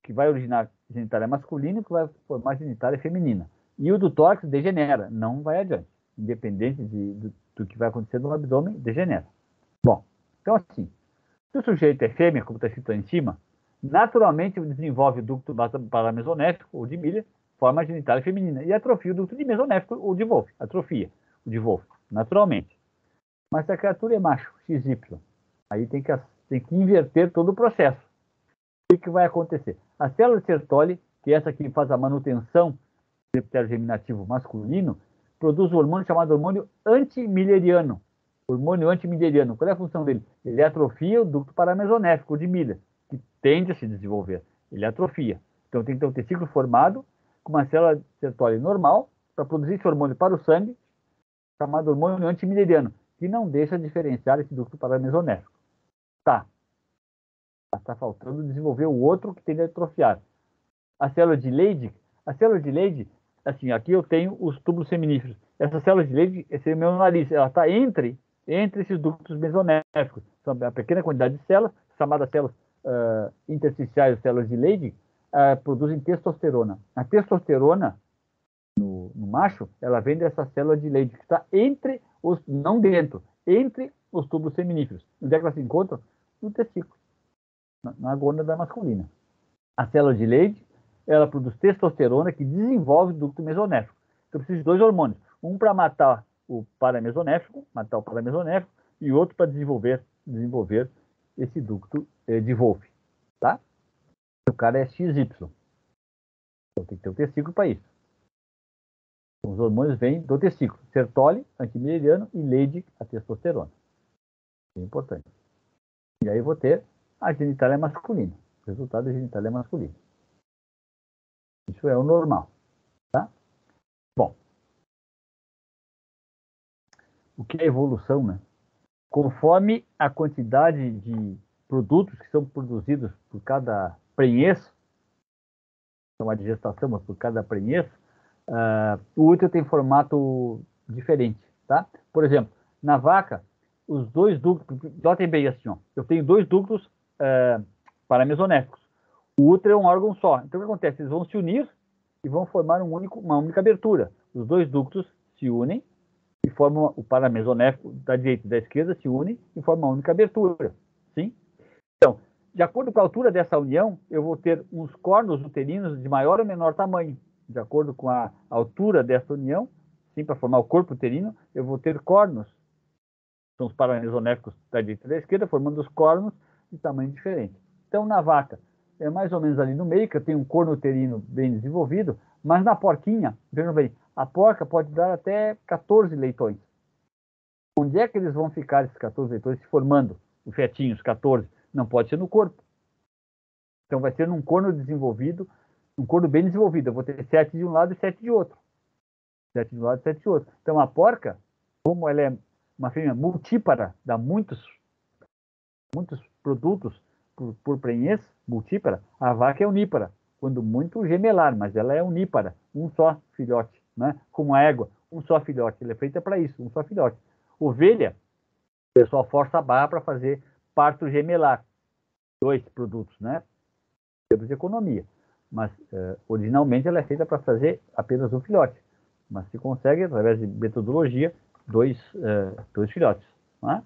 que vai originar genitália masculina e que vai formar genitália feminina. E o do tórax degenera, não vai adiante. Independente do que vai acontecer no abdômen, degenera. Bom, então assim, se o sujeito é fêmea, como está escrito aí em cima, naturalmente desenvolve o ducto paramesonéfico, ou de Miller, forma a genitália feminina, e atrofia o ducto de mesonéfico, ou de Wolff, atrofia o de Wolff, naturalmente. Mas se a criatura é macho, XY, aí tem que inverter todo o processo. O que vai acontecer? A célula de Sertoli, que é essa que faz a manutenção do epitélio geminativo masculino, produz um hormônio chamado hormônio antimilleriano. Hormônio antimilleriano, qual é a função dele? Ele atrofia o ducto paramesonéfico de Miller, que tende a se desenvolver. Ele atrofia. Então tem que ter um testículo formado com uma célula de Sertoli normal para produzir esse hormônio para o sangue, chamado hormônio antimileriano, que não deixa diferenciar esse ducto paramesonéfico. Tá. Está faltando desenvolver o outro que tende a atrofiar. A célula de Leydig, assim, aqui eu tenho os túbulos seminíferos. Essa célula de Leydig, esse é o meu nariz, ela está entre esses ductos mesonéficos. São a pequena quantidade de células, chamadas células intersticiais, células de Leydig, produzem testosterona. A testosterona, no macho, ela vem dessa célula de Leydig, que está entre os, não dentro, entre os túbulos seminíferos. Onde é que ela se encontra? No testículo, na gônada masculina. A célula de Leydig, ela produz testosterona que desenvolve o ducto mesonéfico. Então, eu preciso de dois hormônios. Um para matar o paramesonéfico, e outro para desenvolver esse ducto de Wolff. Tá? O cara é XY. Então, tem que ter um testículo para isso. Então, os hormônios vêm do testículo. Sertoli, antimileriano, e Leydig, a testosterona. É importante. E aí eu vou ter a genitália masculina. O resultado da genitália masculina. Isso é o normal. Tá? Bom. O que é evolução, né? Conforme a quantidade de produtos que são produzidos por cada prenhez, não é de gestação, mas por cada prenhez, o útero tem formato diferente, tá? Por exemplo, na vaca, os dois ductos, notem bem assim, ó, eu tenho dois ductos paramesonéficos. O útero é um órgão só. Então, o que acontece? Eles vão se unir e vão formar uma única abertura. Os dois ductos se unem e formam o paramesonéfico da direita e da esquerda, se unem e formam uma única abertura. Sim? Então, de acordo com a altura dessa união, eu vou ter uns cornos uterinos de maior ou menor tamanho. De acordo com a altura dessa união, sim, para formar o corpo uterino, eu vou ter cornos. São os paramesonéficos da direita e da esquerda, formando os cornos de tamanho diferente. Então, na vaca, é mais ou menos ali no meio, que eu tenho um corno uterino bem desenvolvido, mas na porquinha, vejam bem, a porca pode dar até 14 leitões. Onde é que eles vão ficar, esses 14 leitões, se formando? Os fetinhos, 14. Não pode ser no corpo. Então, vai ser num corno desenvolvido, um corno bem desenvolvido. Eu vou ter 7 de um lado e 7 de outro. 7 de um lado e 7 de outro. Então, a porca, como ela é uma fêmea multípara, dá muitos produtos por prenhez, multípara, a vaca é unípara. Quando muito gemelar, mas ela é unípara, um só filhote, né? Como a égua, um só filhote. Ela é feita para isso, um só filhote. Ovelha, o pessoal força a barra para fazer parto gemelar. 2 produtos, né? Temos de economia. Mas, originalmente, ela é feita para fazer apenas um filhote. Mas se consegue, através de metodologia, dois filhotes. Né?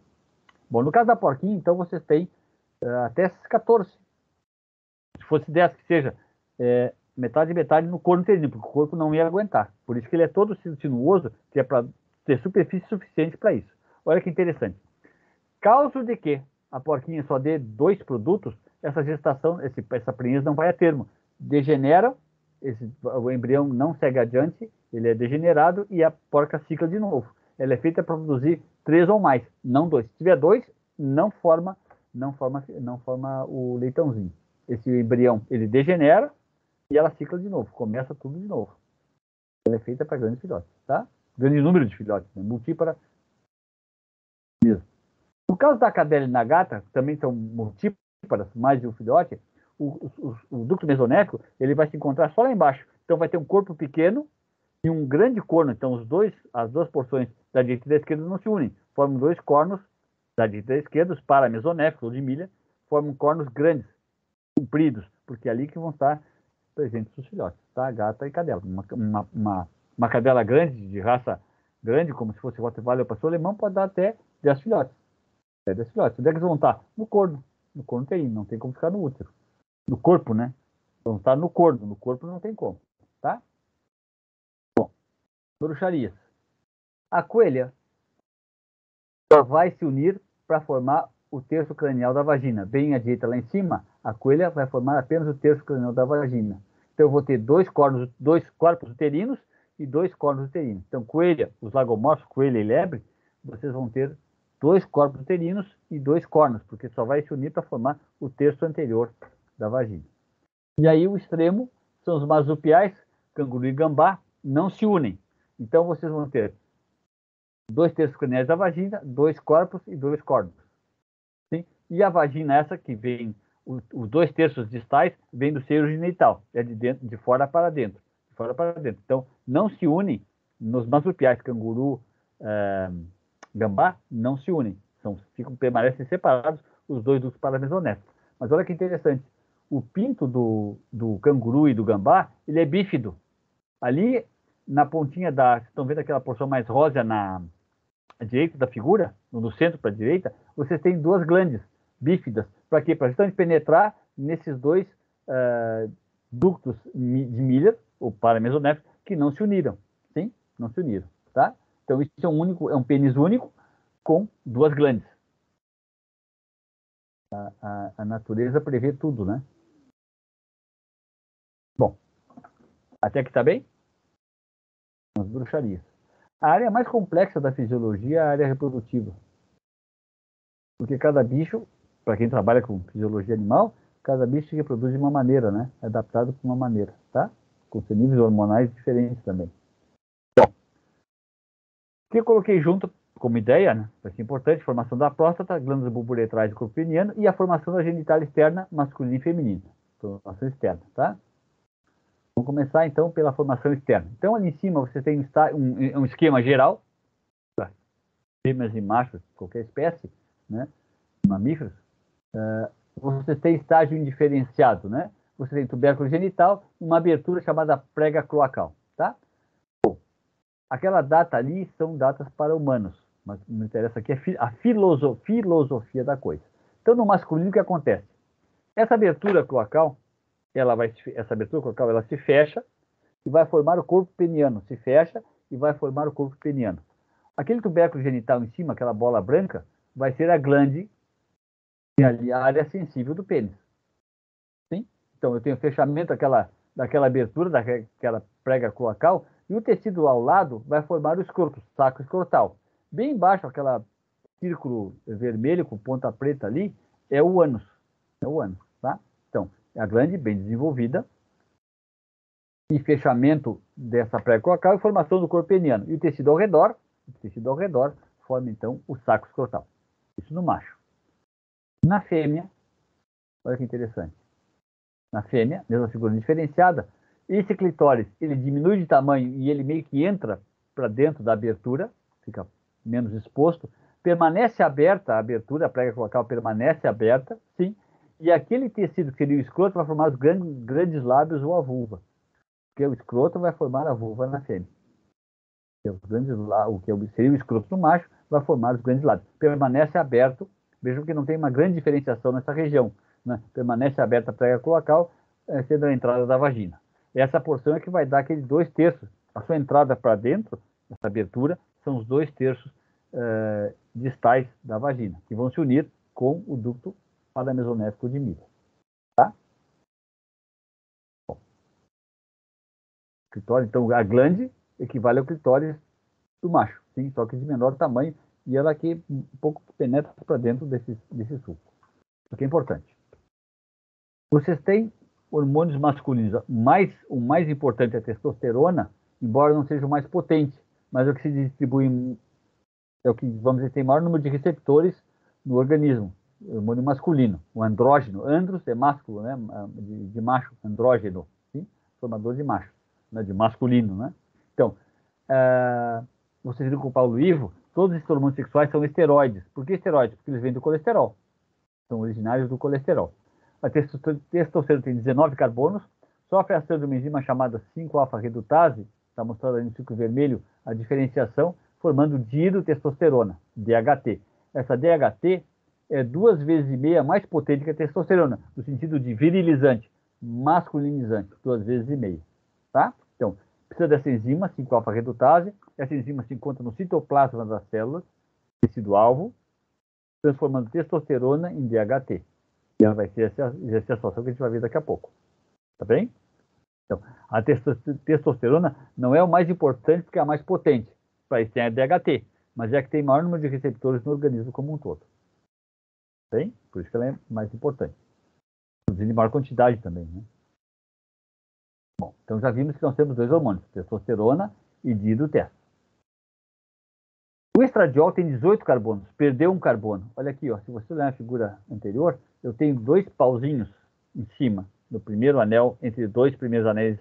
Bom, no caso da porquinha, então, vocês têm até 14. Se fosse 10, que seja metade e metade no corpo uterino, porque o corpo não ia aguentar. Por isso que ele é todo sinuoso, que é para ter superfície suficiente para isso. Olha que interessante. Caso de que a porquinha só dê 2 produtos, essa gestação, essa prenhez não vai a termo. Degenera, o embrião não segue adiante, ele é degenerado e a porca cicla de novo. Ela é feita para produzir 3 ou mais, não 2. Se tiver 2, não forma o leitãozinho. Esse embrião, ele degenera e ela cicla de novo, começa tudo de novo. Ela é feita para grandes filhotes, tá? Grande número de filhotes, né? Multípara mesmo. No caso da cadela e da gata, também são multíparas, mais de um filhote, o ducto mesonéfico, ele vai se encontrar só lá embaixo. Então vai ter um corpo pequeno e um grande corno. Então as duas porções da direita e da esquerda não se unem. Formam 2 cornos da direita e da esquerda, os paramesonéficos, ou de milha, formam cornos grandes, compridos, porque é ali que vão estar presentes os filhotes, tá? Gata e cadela. Uma cadela grande, de raça grande, como se fosse Rottweiler ou pastor alemão, pode dar até 10 filhotes. Onde é que eles vão estar? No corno uterino, não tem como ficar no útero. No corpo, né? Vão estar no corpo não tem como, tá? Bom, bruxarias. A coelha só vai se unir para formar o terço cranial da vagina. Bem à direita lá em cima, a coelha vai formar apenas o terço cranial da vagina. Então eu vou ter 2 corpos uterinos e 2 cornos uterinos. Então coelha, os lagomorfos, coelha e lebre, vocês vão ter 2 corpos uterinos e 2 cornos, porque só vai se unir para formar o terço anterior da vagina. E aí o extremo são os marsupiais, canguru e gambá, não se unem. Então, vocês vão ter 2/3 craniais da vagina, 2 corpos e 2 córneos. Sim? E a vagina, essa que vem, os 2/3 distais, vem do seio genital, é de dentro, de fora para dentro. De fora para dentro. Então, não se unem nos marsupiais, canguru, gambá, não se unem. Permanecem separados os dois ductos paramesonéficos. Mas olha que interessante. O pinto do canguru e do gambá, ele é bífido. Ali, na pontinha vocês estão vendo aquela porção mais rosa na direita da figura, no centro para a direita, vocês têm 2 glândes bífidas. Para quê? Para justamente penetrar nesses 2 ductos de Miller, ou paramesonéficos, que não se uniram. Sim? Não se uniram. Tá? Então, isso é um pênis único com 2 glândes. A natureza prevê tudo, né? Bom, até aqui está bem? As bruxarias. A área mais complexa da fisiologia é a área reprodutiva. Porque cada bicho, para quem trabalha com fisiologia animal, cada bicho se reproduz de uma maneira, né? É adaptado de uma maneira, tá? Com seus níveis hormonais diferentes também. Bom, o que eu coloquei junto como ideia, né? Vai ser importante, formação da próstata, glândulas bulbouretrais do corpo peniano e a formação da genitália externa masculina e feminina. Formação externa, tá? Vamos começar, então, pela formação externa. Então, ali em cima, você tem um esquema geral, para fêmeas e machos, qualquer espécie, né? Mamíferos. Você tem estágio indiferenciado, né? Você tem tubérculo genital, uma abertura chamada prega cloacal, tá? Bom, aquela data ali são datas para humanos, mas me interessa aqui a filosofia da coisa. Então, no masculino, o que acontece? Essa abertura cloacal, ela se fecha e vai formar o corpo peniano. Se fecha e vai formar o corpo peniano. Aquele tubérculo genital em cima, aquela bola branca, vai ser a glande, que é ali a área sensível do pênis. Sim? Então, eu tenho fechamento daquela abertura, daquela prega cloacal, e o tecido ao lado vai formar o escroto, saco escrotal. Bem embaixo, aquele círculo vermelho com ponta preta ali, é o ânus. É o ânus, tá? Então, é a glande bem desenvolvida, e fechamento dessa prega cloacal e formação do corpo peniano. E o tecido ao redor forma, então, o saco escrotal. Isso no macho. Na fêmea, olha que interessante. Na fêmea, mesma figura diferenciada, esse clitóris, ele diminui de tamanho e ele meio que entra para dentro da abertura, fica menos exposto, permanece aberta a abertura, a prega cloacal permanece aberta, sim, e aquele tecido que seria o escroto vai formar os grandes lábios ou a vulva. Porque o escroto vai formar a vulva na fêmea. O que seria o escroto no macho vai formar os grandes lábios. Permanece aberto, vejam que não tem uma grande diferenciação nessa região, né? Permanece aberta a prega cloacal, sendo a entrada da vagina. Essa porção é que vai dar aquele 2/3. A sua entrada para dentro, essa abertura, são os 2/3 distais da vagina, que vão se unir com o ducto paramesonéfico de Miller. Tá? Bom. Clitóris, então, a glande equivale ao clitóris do macho, sim, só que de menor tamanho, e ela que um pouco penetra para dentro desse suco. Isso aqui é importante. Vocês têm hormônios masculinos. O mais importante é a testosterona, embora não seja o mais potente, mas é o que se distribui, é o que, vamos dizer, tem maior número de receptores no organismo. O hormônio masculino, o andrógeno. Andros é másculo, né? De macho, andrógeno, sim? Formador de macho, né? De masculino, né? Então, vocês viram com o Paulo Ivo, todos esses hormônios sexuais são esteroides. Por que esteroides? Porque eles vêm do colesterol. São originários do colesterol. A testosterona tem 19 carbonos, sofre a ação de uma enzima chamada 5-alfa-redutase, está mostrado aí no círculo vermelho a diferenciação, formando dihidrotestosterona, DHT. Essa DHT é 2,5 vezes mais potente que a testosterona, no sentido de virilizante, masculinizante, 2,5 vezes. Tá? Então, precisa dessa enzima, 5-alfa-redutase. Essa enzima se encontra no citoplasma das células, tecido-alvo, transformando testosterona em DHT. E ela vai ser essa situação que a gente vai ver daqui a pouco. Tá bem? Então, a testosterona não é o mais importante porque é a mais potente. Para isso tem a DHT, mas é a que tem maior número de receptores no organismo como um todo. Tá bem? Por isso que ela é mais importante. Produzindo em maior quantidade também, né? Bom, então já vimos que nós temos 2 hormônios, testosterona e dihidrotesto. O estradiol tem 18 carbonos, perdeu um carbono. Olha aqui, ó, se você olhar na figura anterior, eu tenho 2 pauzinhos em cima, no primeiro anel, entre 2 primeiros anéis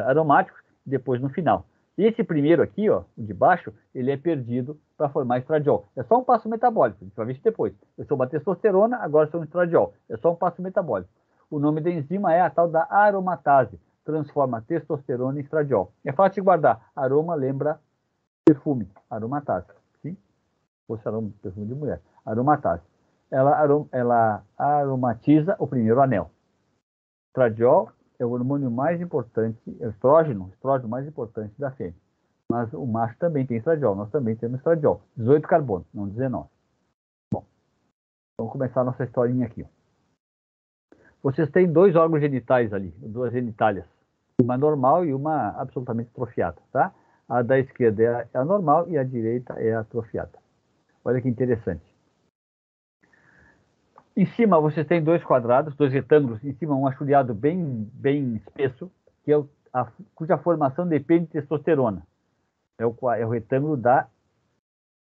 aromáticos, e depois no final. E esse primeiro aqui, ó, o de baixo, ele é perdido para formar estradiol. É só um passo metabólico, a gente vai ver isso depois. Eu sou uma testosterona, agora sou um estradiol. É só um passo metabólico. O nome da enzima é a tal da aromatase, transforma testosterona em estradiol. É fácil de guardar. Aroma lembra perfume, aromatase. Sim? Fosse aroma, perfume de mulher. Aromatase. Ela aromatiza o primeiro anel. Estradiol é o hormônio mais importante, é o estrógeno mais importante da fêmea. Mas o macho também tem estradiol, nós também temos estradiol. 18 carbonos, não 19. Bom, vamos começar a nossa historinha aqui. Vocês têm 2 órgãos genitais ali, 2 genitálias. Uma normal e uma absolutamente atrofiada, tá? A da esquerda é a normal e a direita é a atrofiada. Olha que interessante. Em cima vocês têm 2 quadrados, 2 retângulos, em cima um achuleado bem espesso, que é cuja formação depende de testosterona. É o retângulo da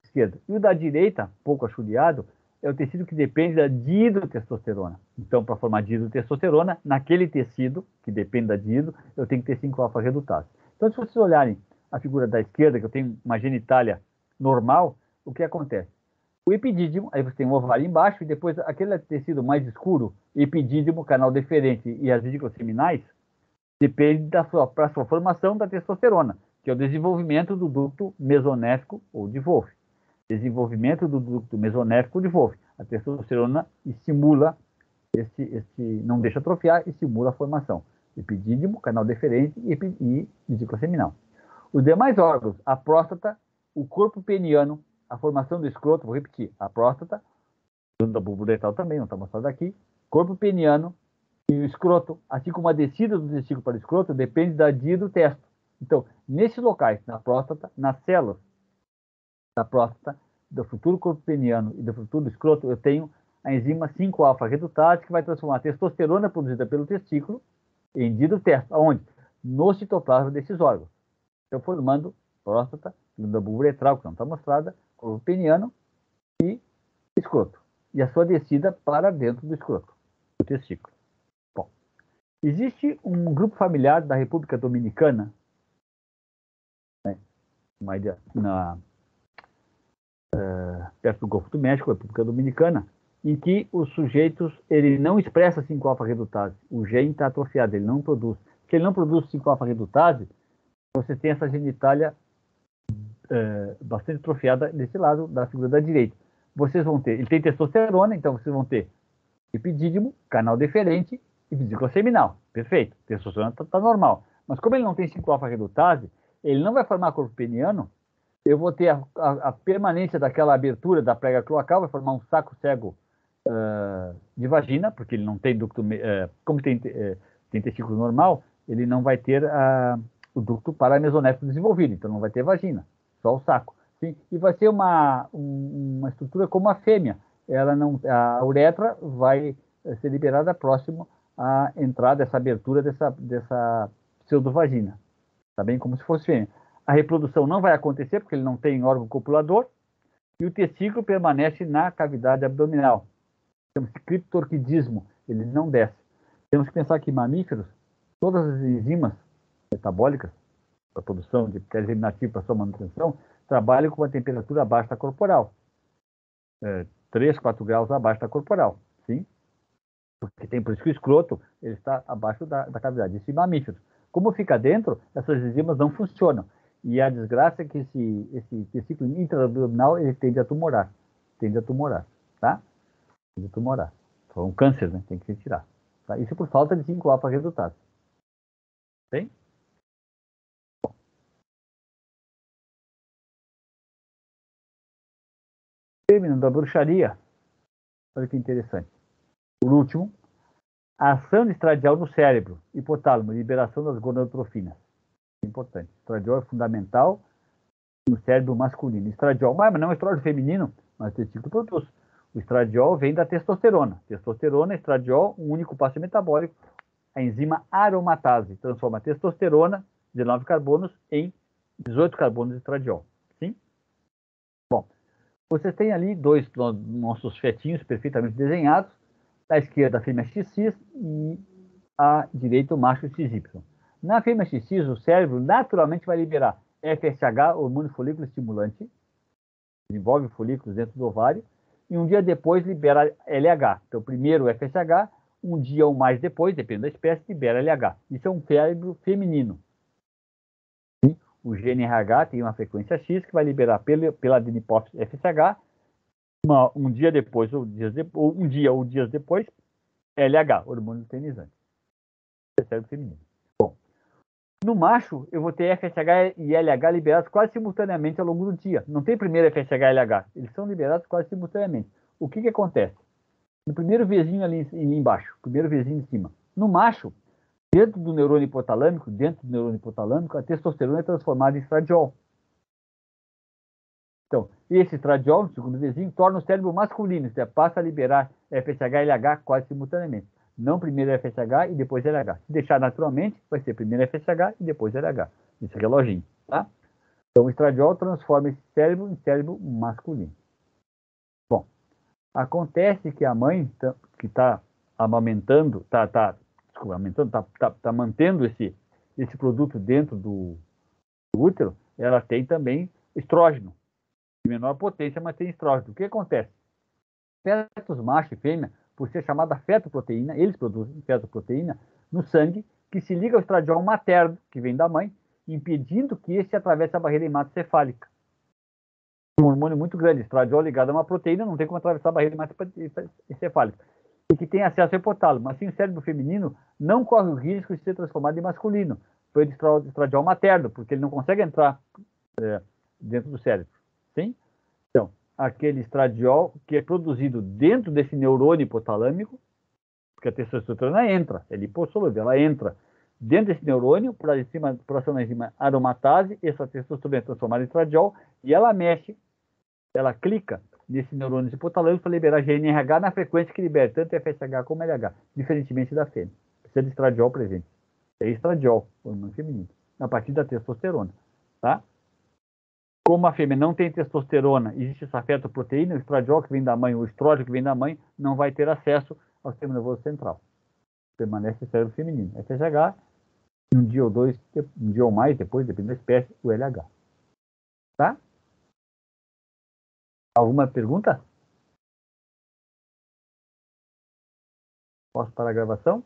esquerda. E o da direita, pouco achuleado, é o tecido que depende da dihidrotestosterona. Então, para formar dihidrotestosterona, naquele tecido, que depende da dihidro, eu tenho que ter 5-alfa-redutase. Então, se vocês olharem a figura da esquerda, que eu tenho uma genitália normal, o que acontece? O epidídimo, aí você tem um ovário embaixo, e depois aquele tecido mais escuro, epidídimo, canal deferente e as vesículas seminais, depende para sua formação da testosterona, que é o desenvolvimento do ducto mesonéfico ou de Wolff. Desenvolvimento do ducto mesonéfico de Wolff. A testosterona estimula, não deixa atrofiar, estimula a formação. Epidídimo, canal deferente e vesícula seminal. Os demais órgãos, a próstata, o corpo peniano, a formação do escroto, vou repetir, a próstata, da bulbo uretral também, não está mostrado aqui, corpo peniano e o escroto, assim como a descida do testículo para o escroto, depende da dihidrotesto. Então, nesses locais, na próstata, nas células da próstata, do futuro corpo peniano e do futuro escroto, eu tenho a enzima 5-alfa-redutase, que vai transformar a testosterona produzida pelo testículo em dihidrotesto. Aonde? No citoplasma desses órgãos. Então, formando próstata, da bulbo uretral, que não está mostrada, corpo peniano e escroto. E a sua descida para dentro do escroto, do testículo. Bom, existe um grupo familiar da República Dominicana, né, perto do Golfo do México, República Dominicana, em que os sujeitos, ele não expressa 5-alfa-redutase. O gene está atrofiado, ele não produz. Se ele não produz 5-alfa-redutase, você tem essa genitália bastante atrofiada desse lado da figura da direita. Vocês vão ter, ele tem testosterona, então vocês vão ter epidídimo, canal deferente e vesícula seminal. Perfeito, testosterona está normal. Mas como ele não tem 5-alfa-redutase, ele não vai formar corpo peniano, eu vou ter a permanência daquela abertura da prega cloacal, vai formar um saco cego de vagina, porque ele não tem ducto, como tem testículo normal, ele não vai ter o ducto paramesonéfico desenvolvido, então não vai ter vagina, só o saco. Sim? E vai ser uma estrutura como a fêmea. A uretra vai ser liberada próximo à entrada, essa abertura dessa pseudovagina. Tá bem? Como se fosse fêmea. A reprodução não vai acontecer, porque ele não tem órgão copulador, e o testículo permanece na cavidade abdominal. Chama-se criptorquidismo, ele não desce. Temos que pensar que mamíferos, todas as enzimas metabólicas, para a produção de bactérias eliminativas para sua manutenção, trabalham com uma temperatura abaixo da corporal. 3, 4 graus abaixo da corporal. Sim? Porque por isso que o escroto ele está abaixo da cavidade. Isso em mamíferos. Como fica dentro, essas enzimas não funcionam. E a desgraça é que esse testículo intraabdominal ele tende a tumorar. Tá? Tende a tumorar. Foi um câncer, né? Tem que retirar. Tá? Isso por falta de 5-alfa-redutase. Tem? Terminando a bruxaria, olha que interessante. Por último, a ação de estradiol no cérebro, hipotálamo, liberação das gonadotrofinas. Importante. Estradiol é fundamental no cérebro masculino. Estradiol, mas não é estrógeno feminino, mas o testículo produz. O estradiol vem da testosterona. Testosterona, estradiol, um único passo metabólico. A enzima aromatase transforma a testosterona, 19 carbonos, em 18 carbonos de estradiol. Sim? Bom, vocês têm ali dois nossos fetinhos perfeitamente desenhados. À esquerda a fêmea XX e à direita o macho XY. Na fêmea XX, o cérebro naturalmente vai liberar FSH, hormônio folículo estimulante, desenvolve folículos dentro do ovário, e um dia depois libera LH. Então, primeiro o FSH, um dia ou mais depois, depende da espécie, libera LH. Isso é um cérebro feminino. O gene RH tem uma frequência X que vai liberar pela adipófise FSH, um dia depois ou um dia ou dias depois, LH, hormônio luteinizante. É cérebro feminino. Bom, no macho, eu vou ter FSH e LH liberados quase simultaneamente ao longo do dia. Não tem primeiro FSH e LH, eles são liberados quase simultaneamente. O que acontece? No primeiro vizinho ali embaixo, primeiro vizinho em cima. No macho, dentro do neurônio hipotalâmico, a testosterona é transformada em estradiol. Então, esse estradiol, no segundo vizinho, torna o cérebro masculino, então passa a liberar FSH e LH quase simultaneamente. Não primeiro FSH e depois LH. Se deixar naturalmente, vai ser primeiro FSH e depois LH. Isso é reloginho, tá? Então, o estradiol transforma esse cérebro em cérebro masculino. Bom, acontece que a mãe que está amamentando, está mantendo esse produto dentro do útero, ela tem também estrógeno. De menor potência, mas tem estrógeno. O que acontece? Fetos macho e fêmea, por ser chamada fetoproteína, eles produzem fetoproteína no sangue, que se liga ao estradiol materno, que vem da mãe, impedindo que esse atravesse a barreira hematocefálica. Um hormônio muito grande, estradiol ligado a uma proteína, não tem como atravessar a barreira hematocefálica. E que tem acesso ao hipotálamo. Assim, o cérebro feminino não corre o risco de ser transformado em masculino, foi de estradiol materno, porque ele não consegue entrar dentro do cérebro. Sim? Então, aquele estradiol que é produzido dentro desse neurônio hipotalâmico, porque a testosterona entra, é lipossolúvel, ela entra dentro desse neurônio, por ação da enzima aromatase, essa testosterona é transformada em estradiol, e ela mexe, ela clica nesse neurônio hipotalâmico para liberar GNRH na frequência que libera tanto FSH como LH, diferentemente da fêmea. Precisa de estradiol presente. É estradiol, hormônio feminino, a partir da testosterona, tá? Como a fêmea não tem testosterona, existe essa fetoproteína, o estradiol que vem da mãe, o estrógeno que vem da mãe, não vai ter acesso ao sistema nervoso central. Permanece cérebro feminino. FSH, um dia ou dois, um dia ou mais depois, depende da espécie, o LH. Tá? Alguma pergunta? Posso parar a gravação?